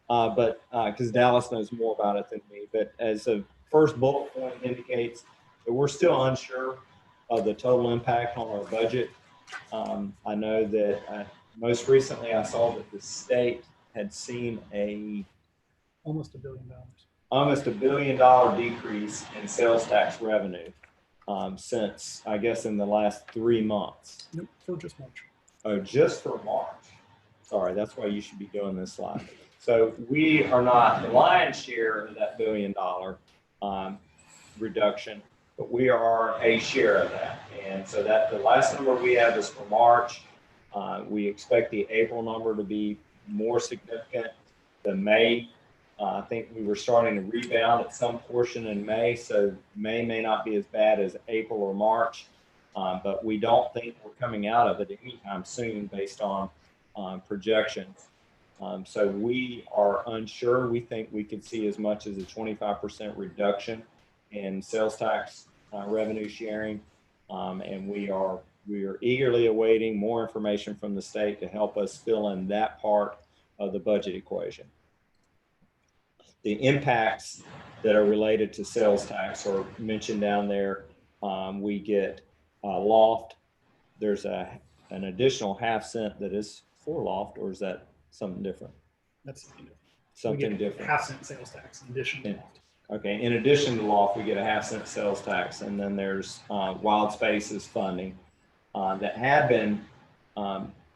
[SPEAKER 3] but because Dallas knows more about it than me. But as the first bullet point indicates, that we're still unsure of the total impact on our budget. I know that most recently I saw that the state had seen
[SPEAKER 6] Almost $1 billion.
[SPEAKER 3] almost $1 billion decrease in sales tax revenue since, I guess, in the last 3 months.
[SPEAKER 6] Nope, for just March.
[SPEAKER 3] Oh, just for March. Sorry, that's why you should be doing this slide. So we are not the lion's share of that $1 billion reduction, but we are a share of that. And so that the last number we have is for March. We expect the April number to be more significant than May. I think we were starting to rebound at some portion in May, so May may not be as bad as April or March, but we don't think we're coming out of it anytime soon based on projections. So we are unsure. We think we could see as much as a 25% reduction in sales tax revenue sharing, and we are eagerly awaiting more information from the state to help us fill in that part of the budget equation. The impacts that are related to sales tax are mentioned down there. We get loft. There's an additional ½ cent that is for loft, or is that something different?
[SPEAKER 6] That's something different.
[SPEAKER 3] Something
[SPEAKER 6] We get
[SPEAKER 3] different.
[SPEAKER 6] ½ cent sales tax in addition to
[SPEAKER 3] Yeah.
[SPEAKER 6] loft.
[SPEAKER 3] Okay, in addition to loft, we get a ½ cent sales tax, and then there's wild spaces funding that have been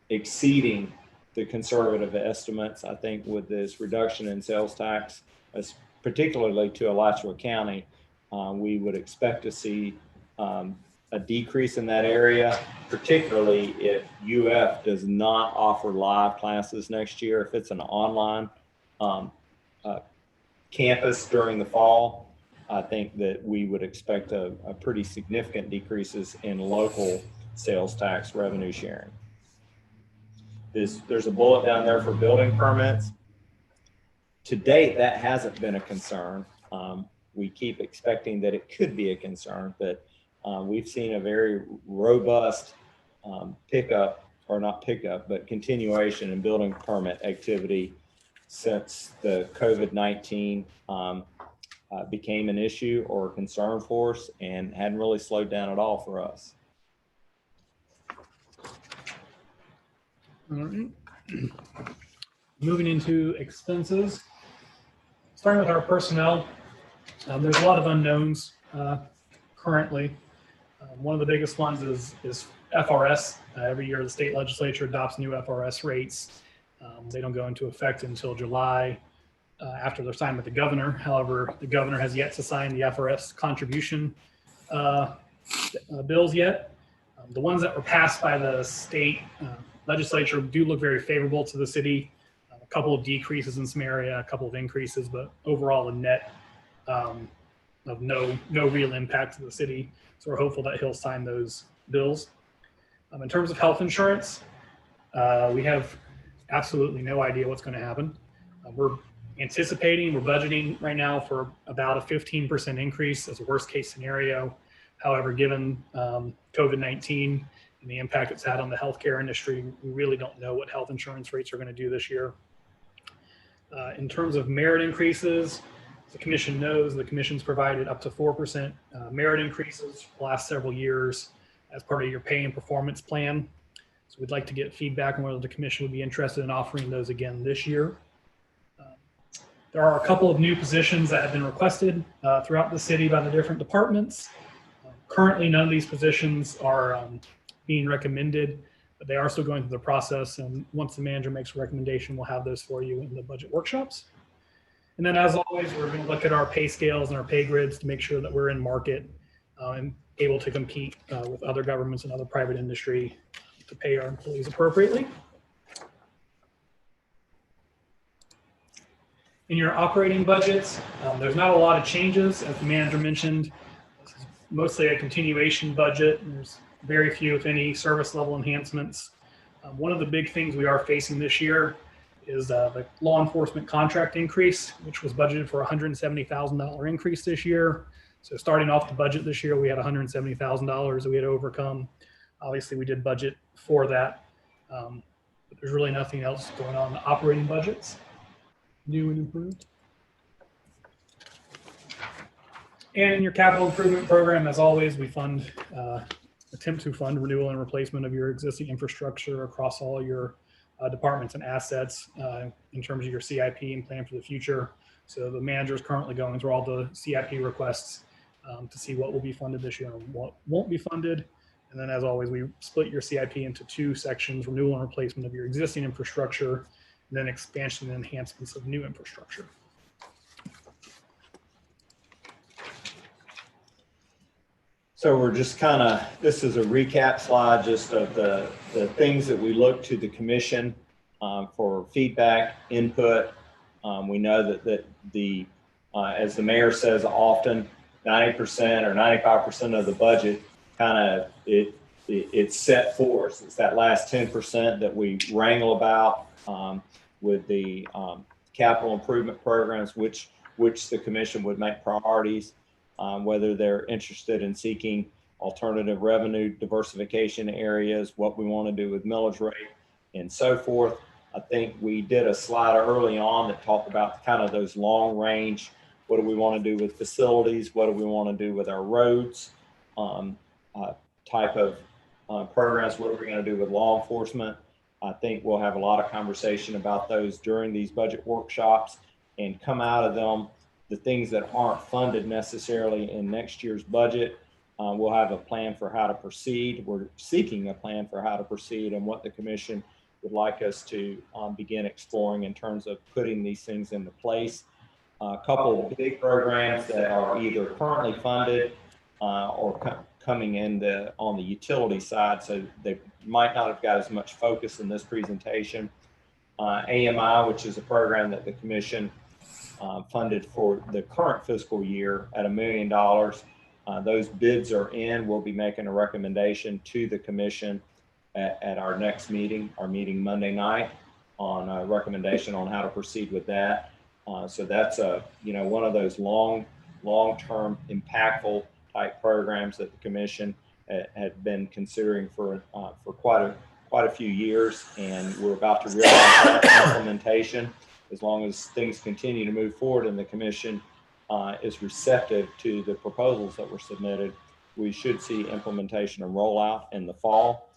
[SPEAKER 3] exceeding the conservative estimates. I think with this reduction in sales tax, particularly to Alachua County, we would expect to see a decrease in that area, particularly if UF does not offer live classes next year. If it's an online campus during the fall, I think that we would expect a pretty significant decreases in local sales tax revenue sharing. There's a bullet down there for building permits. To date, that hasn't been a concern. We keep expecting that it could be a concern, but we've seen a very robust pickup, or not pickup, but continuation in building permit activity since the COVID-19 became an issue or a concern for us, and hadn't really slowed down at all for us.
[SPEAKER 6] All right. Moving into expenses, starting with our personnel, there's a lot of unknowns currently. One of the biggest ones is FRS. Every year the state legislature adopts new FRS rates. They don't go into effect until July after they're signed with the governor. However, the governor has yet to sign the FRS contribution bills yet. The ones that were passed by the state legislature do look very favorable to the city. A couple of decreases in some area, a couple of increases, but overall a net of no real impact to the city. So we're hopeful that he'll sign those bills. In terms of health insurance, we have absolutely no idea what's going to happen. We're budgeting right now for about a 15% increase as a worst case scenario. However, given COVID-19 and the impact it's had on the healthcare industry, we really don't know what health insurance rates are going to do this year. In terms of merit increases, the commission knows the commission's provided up to 4% merit increases for the last several years as part of your pay and performance plan. So we'd like to get feedback on whether the commission would be interested in offering those again this year. There are a couple of new positions that have been requested throughout the city by the different departments. Currently, none of these positions are being recommended, but they are still going through the process. And once the manager makes a recommendation, we'll have those for you in the budget workshops. And then, as always, we're going to look at our pay scales and our pay grids to make sure that we're in market and able to compete with other governments and other private industry to pay our employees appropriately. In your operating budgets, there's not a lot of changes. As the manager mentioned, this is mostly a continuation budget. There's very few, if any, service level enhancements. One of the big things we are facing this year is the law enforcement contract increase, which was budgeted for $170,000 increase this year. So starting off the budget this year, we had $170,000 that we had to overcome. Obviously, we did budget for that, but there's really nothing else going on in the operating budgets. New and improved. And in your capital improvement program, as always, we attempt to fund renewal and replacement of your existing infrastructure across all your departments and assets in terms of your CIP and plan for the future. So the manager is currently going through all the CIP requests to see what will be funded this year and what won't be funded. And then, as always, we split your CIP into two sections: renewal and replacement of your existing infrastructure, and then expansion and enhancements of new infrastructure.
[SPEAKER 3] So we're just this is a recap slide just of the things that we look to the commission for feedback, input. We know that as the mayor says often, 90% or 95% of the budget it's set for us. It's that last 10% that we wrangle about with the capital improvement programs, which the commission would make priorities, whether they're interested in seeking alternative revenue diversification areas, what we want to do with millage rate, and so forth. I think we did a slide early on that talked about those long range. What do we want to do with facilities? What do we want to do with our roads? Type of programs. What are we going to do with law enforcement? I think we'll have a lot of conversation about those during these budget workshops, and come out of them the things that aren't funded necessarily in next year's budget. We'll have a plan for how to proceed. We're seeking a plan for how to proceed and what the commission would like us to begin exploring in terms of putting these things into place. A couple of big programs that are either currently funded or coming in on the utility side, so they might not have got as much focus in this presentation. AMI, which is a program that the commission funded for the current fiscal year at $1 million. Those bids are in. We'll be making a recommendation to the commission at our next meeting, our meeting Monday night, on a recommendation on how to proceed with that. So that's one of those long-term impactful type programs that the commission had been considering for quite a few years, and we're about to realize that implementation. As long as things continue to move forward and the commission is receptive to the proposals that were submitted, we should see implementation and rollout in the fall.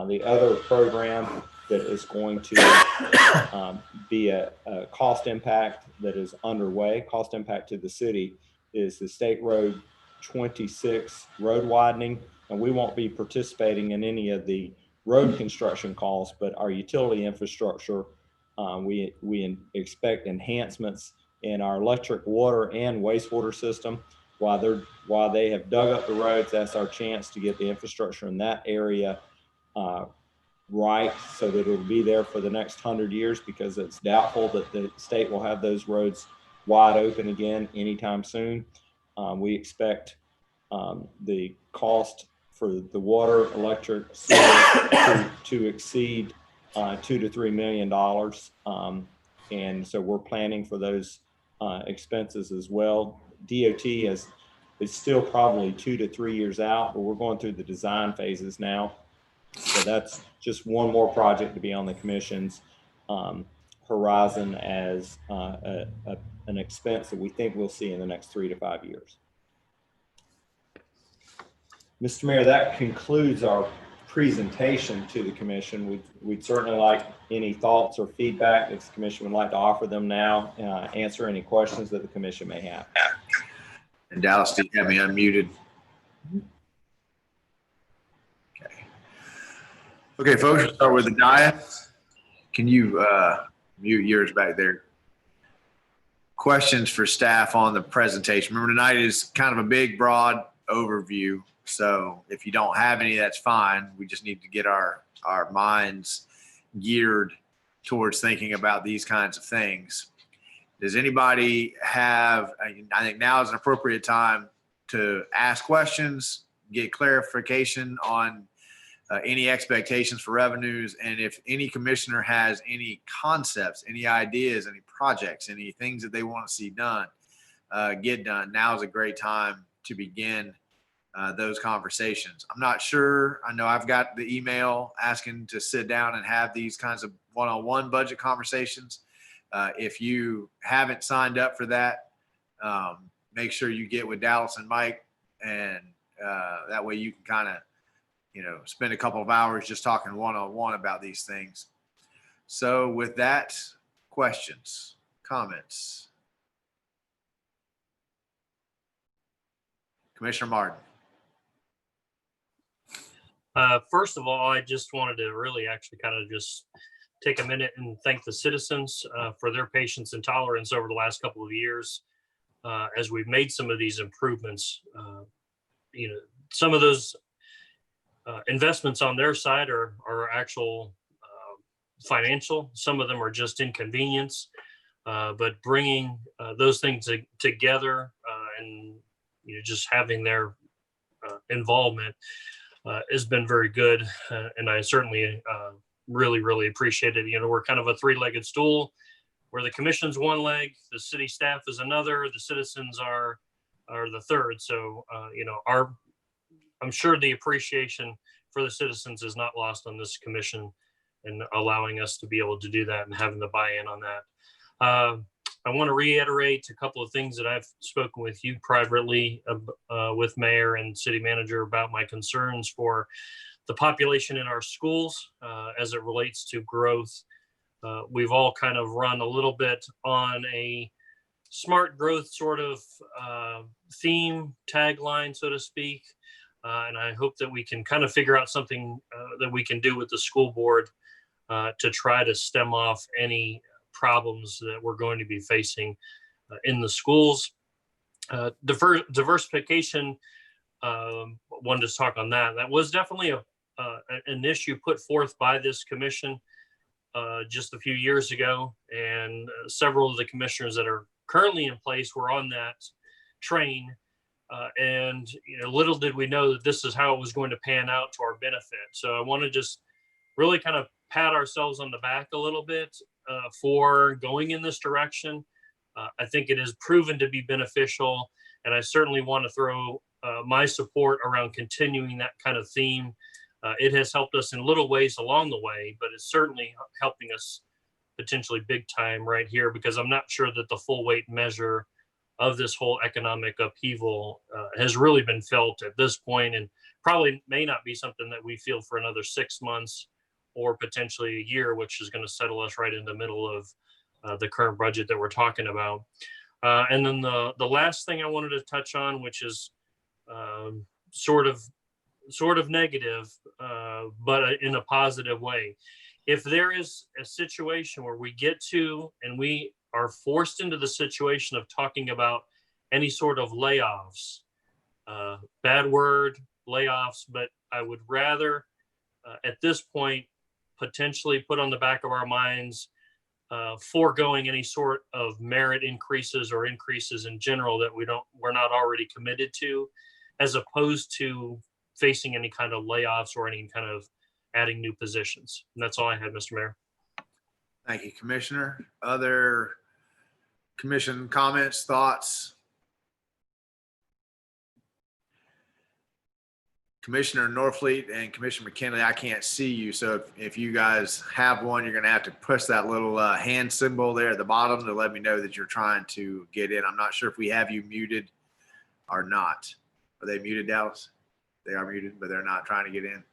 [SPEAKER 3] The other program that is going to be a cost impact that is underway, cost impact to the city, is the State Road 26 road widening. And we won't be participating in any of the road construction costs, but our utility infrastructure, we expect enhancements in our electric, water, and wastewater system. While they have dug up the roads, that's our chance to get the infrastructure in that area right, so that it'll be there for the next 100 years, because it's doubtful that the state will have those roads wide open again anytime soon. We expect the cost for the water, electric, sewer to exceed $2 to $3 million. And so we're planning for those expenses as well. DOT is still probably 2 to 3 years out, but we're going through the design phases now. So that's just one more project to be on the commission's horizon as an expense that we think we'll see in the next 3 to 5 years. Mr. Mayor, that concludes our presentation to the commission. We'd certainly like any thoughts or feedback if the commission would like to offer them now, answer any questions that the commission may have.
[SPEAKER 2] And Dallas, do you have me unmuted? Okay, folks, we'll start with the dais. Can you mute yours back there? Questions for staff on the presentation. Remember, tonight is kind of a big, broad overview. So if you don't have any, that's fine. We just need to get our minds geared towards thinking about these kinds of things. Does anybody have, I think now is an appropriate time to ask questions, get clarification on any expectations for revenues, and if any commissioner has any concepts, any ideas, any projects, any things that they want to see done, get done. Now is a great time to begin those conversations. I'm not sure. I know I've got the email asking to sit down and have these kinds of one-on-one budget conversations. If you haven't signed up for that, make sure you get with Dallas and Mike, and that way you can kind of spend a couple of hours just talking one-on-one about these things. So with that, questions, comments? Commissioner Martin.
[SPEAKER 7] First of all, I just wanted to really actually kind of just take a minute and thank the citizens for their patience and tolerance over the last couple of years as we've made some of these improvements. Some of those investments on their side are actual financial. Some of them are just inconvenience, but bringing those things together and just having their involvement has been very good, and I certainly really appreciate it. We're kind of a three-legged stool, where the commission's one leg, the city staff is another, the citizens are the third. So I'm sure the appreciation for the citizens is not lost on this commission, and allowing us to be able to do that and having the buy-in on that. I want to reiterate a couple of things that I've spoken with you privately with mayor and city manager about my concerns for the population in our schools as it relates to growth. We've all kind of run a little bit on a smart growth sort of theme, tagline, so to speak. And I hope that we can kind of figure out something that we can do with the school board to try to stem off any problems that we're going to be facing in the schools. Diversification wanted to talk on that. That was definitely an issue put forth by this commission just a few years ago, and several of the commissioners that are currently in place were on that train. And little did we know that this is how it was going to pan out to our benefit. So I want to just really kind of pat ourselves on the back a little bit for going in this direction. I think it has proven to be beneficial, and I certainly want to throw my support around continuing that kind of theme. It has helped us in little ways along the way, but it's certainly helping us potentially big time right here, because I'm not sure that the full weight measure of this whole economic upheaval has really been felt at this point, and probably may not be something that we feel for another 6 months or potentially a year, which is going to settle us right in the middle of the current budget that we're talking about. And then the last thing I wanted to touch on, which is sort of negative, but in a positive way. If there is a situation where we get to, and we are forced into the situation of talking about any sort of layoffs, bad word, layoffs, but I would rather at this point potentially put on the back of our minds foregoing any sort of merit increases or increases in general that we're not already committed to, as opposed to facing any kind of layoffs or any kind of adding new positions. And that's all I had, Mr. Mayor.
[SPEAKER 2] Thank you, Commissioner. Other commission comments, thoughts? Commissioner Norfleet and Commissioner McKinley, I can't see you. So if you guys have one, you're going to have to push that little hand symbol there at the bottom to let me know that you're trying to get in. I'm not sure if we have you muted or not. Are they muted, Dallas? They are muted, but they're not trying to get in.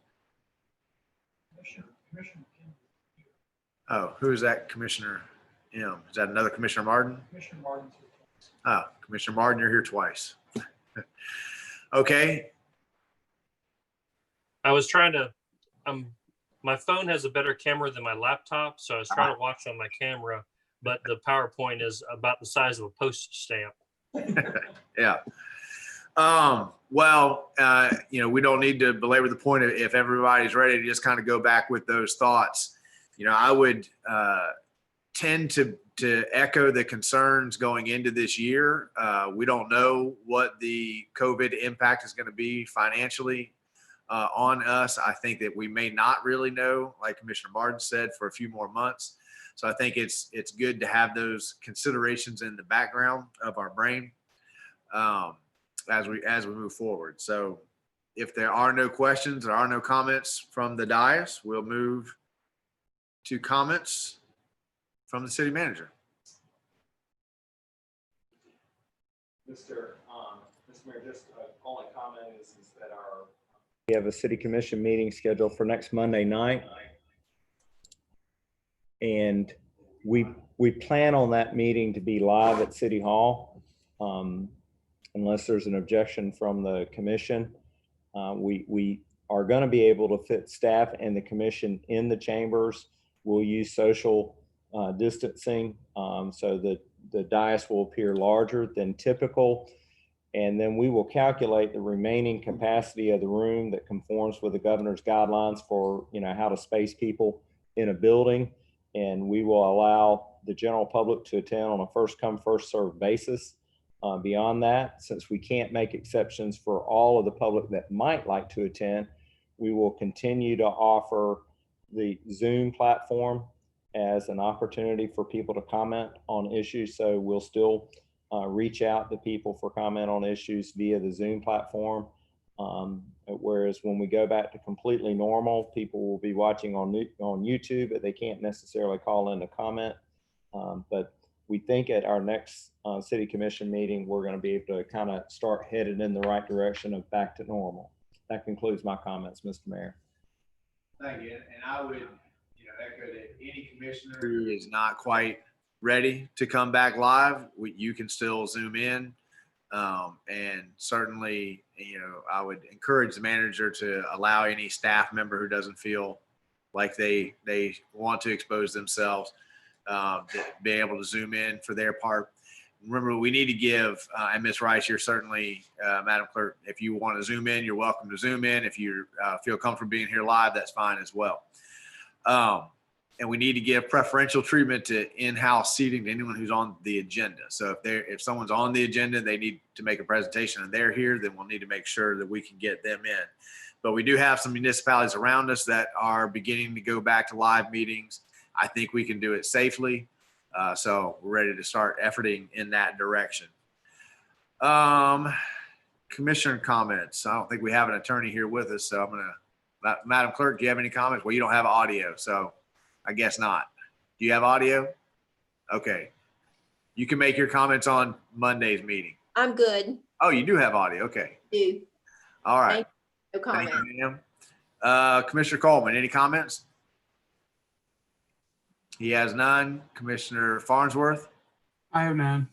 [SPEAKER 2] Oh, who is that, Commissioner M? Is that another Commissioner Martin?
[SPEAKER 6] Commissioner Martin's here twice.
[SPEAKER 2] Oh, Commissioner Martin, you're here twice. Okay.
[SPEAKER 7] I was trying to, my phone has a better camera than my laptop, so I was trying to watch on my camera, but the PowerPoint is about the size of a postage stamp.
[SPEAKER 2] Yeah. Well, we don't need to belabor the point if everybody's ready to just kind of go back with those thoughts. I would tend to echo the concerns going into this year. We don't know what the COVID impact is going to be financially on us. I think that we may not really know, like Commissioner Martin said, for a few more months. So I think it's good to have those considerations in the background of our brain as we move forward. So if there are no questions, there are no comments from the dais, we'll move to comments from the city manager.
[SPEAKER 8] Mr. Mayor, just only comment is that
[SPEAKER 3] We have a city commission meeting scheduled for next Monday night. And we plan on that meeting to be live at City Hall. Unless there's an objection from the commission. We are going to be able to fit staff and the commission in the chambers. We'll use social distancing so that the dais will appear larger than typical. And then we will calculate the remaining capacity of the room that conforms with the governor's guidelines for how to space people in a building. And we will allow the general public to attend on a first come, first served basis. Beyond that, since we can't make exceptions for all of the public that might like to attend, we will continue to offer the Zoom platform as an opportunity for people to comment on issues. So we'll still reach out to people for comment on issues via the Zoom platform. Whereas when we go back to completely normal, people will be watching on YouTube, but they can't necessarily call in to comment. But we think at our next city commission meeting, we're going to be able to kind of start headed in the right direction of back to normal. That concludes my comments, Mr. Mayor.
[SPEAKER 2] Thank you. And I would echo that any commissioner who is not quite ready to come back live, you can still Zoom in. And certainly, I would encourage the manager to allow any staff member who doesn't feel like they want to expose themselves to be able to Zoom in for their part. remember, we need to give, and Ms. Rice, you're certainly, Madam Clerk, if you want to zoom in, you're welcome to zoom in. If you feel comfortable being here live, that's fine as well. And we need to give preferential treatment to in-house seating to anyone who's on the agenda. So if someone's on the agenda, they need to make a presentation and they're here, then we'll need to make sure that we can get them in. But we do have some municipalities around us that are beginning to go back to live meetings. I think we can do it safely. So we're ready to start efforting in that direction. Commissioner comments. I don't think we have an attorney here with us, so I'm gonna, Madam Clerk, do you have any comments? Well, you don't have audio, so I guess not. Do you have audio? Okay. You can make your comments on Monday's meeting.
[SPEAKER 9] I'm good.
[SPEAKER 2] Oh, you do have audio. Okay.
[SPEAKER 9] Do.
[SPEAKER 2] All right.
[SPEAKER 9] No comment.
[SPEAKER 2] Thank you, ma'am. Commissioner Coleman, any comments? He has none. Commissioner Farnsworth,
[SPEAKER 10] I have none.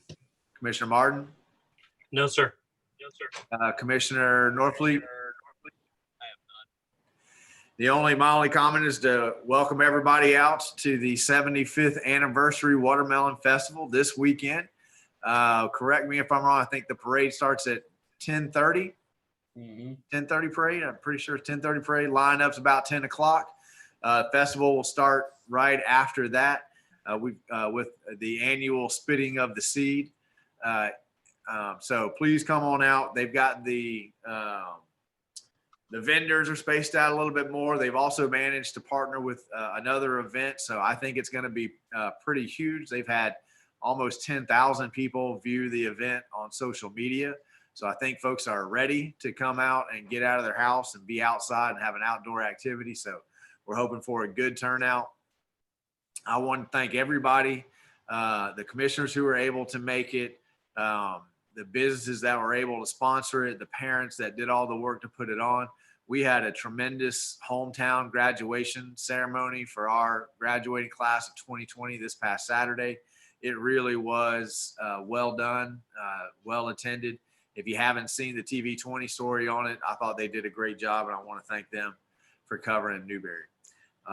[SPEAKER 2] Commissioner Martin,
[SPEAKER 7] No, sir. No, sir.
[SPEAKER 2] Commissioner Norfleet. My only comment is to welcome everybody out to the 75th anniversary Watermelon Festival this weekend. Correct me if I'm wrong. I think the parade starts at 10:30. 10:30 parade. I'm pretty sure it's 10:30 parade. Lineup's about 10 o'clock. Festival will start right after that with the annual spitting of the seed. So please come on out. They've got the vendors are spaced out a little bit more. They've also managed to partner with another event. So I think it's going to be pretty huge. They've had almost 10,000 people view the event on social media. So I think folks are ready to come out and get out of their house and be outside and have an outdoor activity. So we're hoping for a good turnout. I want to thank everybody, the commissioners who were able to make it, the businesses that were able to sponsor it, the parents that did all the work to put it on. We had a tremendous hometown graduation ceremony for our graduating class of 2020 this past Saturday. It really was well done, well attended. If you haven't seen the TV 20 story on it, I thought they did a great job, and I want to thank them for covering Newberry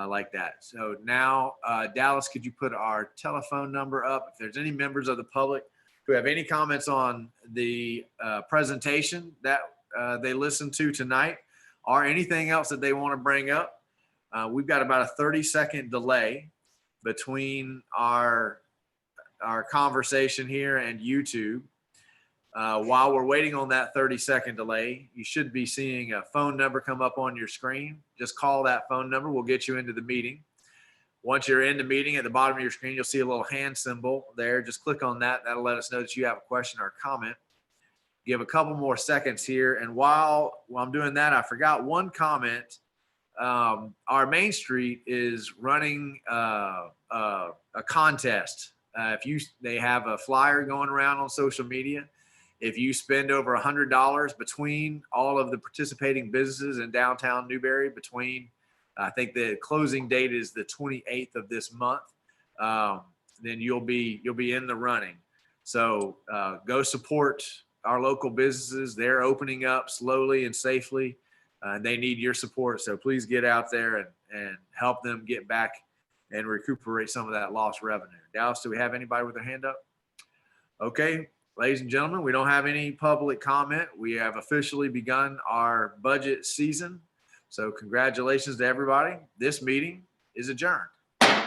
[SPEAKER 2] like that. So now, Dallas, could you put our telephone number up? If there's any members of the public who have any comments on the presentation that they listened to tonight or anything else that they want to bring up, we've got about a 30-second delay between our conversation here and YouTube. While we're waiting on that 30-second delay, you should be seeing a phone number come up on your screen. Just call that phone number. We'll get you into the meeting. Once you're in the meeting, at the bottom of your screen, you'll see a little hand symbol there. Just click on that. That'll let us know that you have a question or a comment. Give a couple more seconds here. And while I'm doing that, I forgot one comment. Our Main Street is running a contest. They have a flyer going around on social media. If you spend over $100 between all of the participating businesses in downtown Newberry, I think the closing date is the 28th of this month, then you'll be in the running. So go support our local businesses. They're opening up slowly and safely, and they need your support. So please get out there and help them get back and recuperate some of that lost revenue. Dallas, do we have anybody with their hand up? Okay. Ladies and gentlemen, we don't have any public comment. We have officially begun our budget season. So congratulations to everybody. This meeting is adjourned.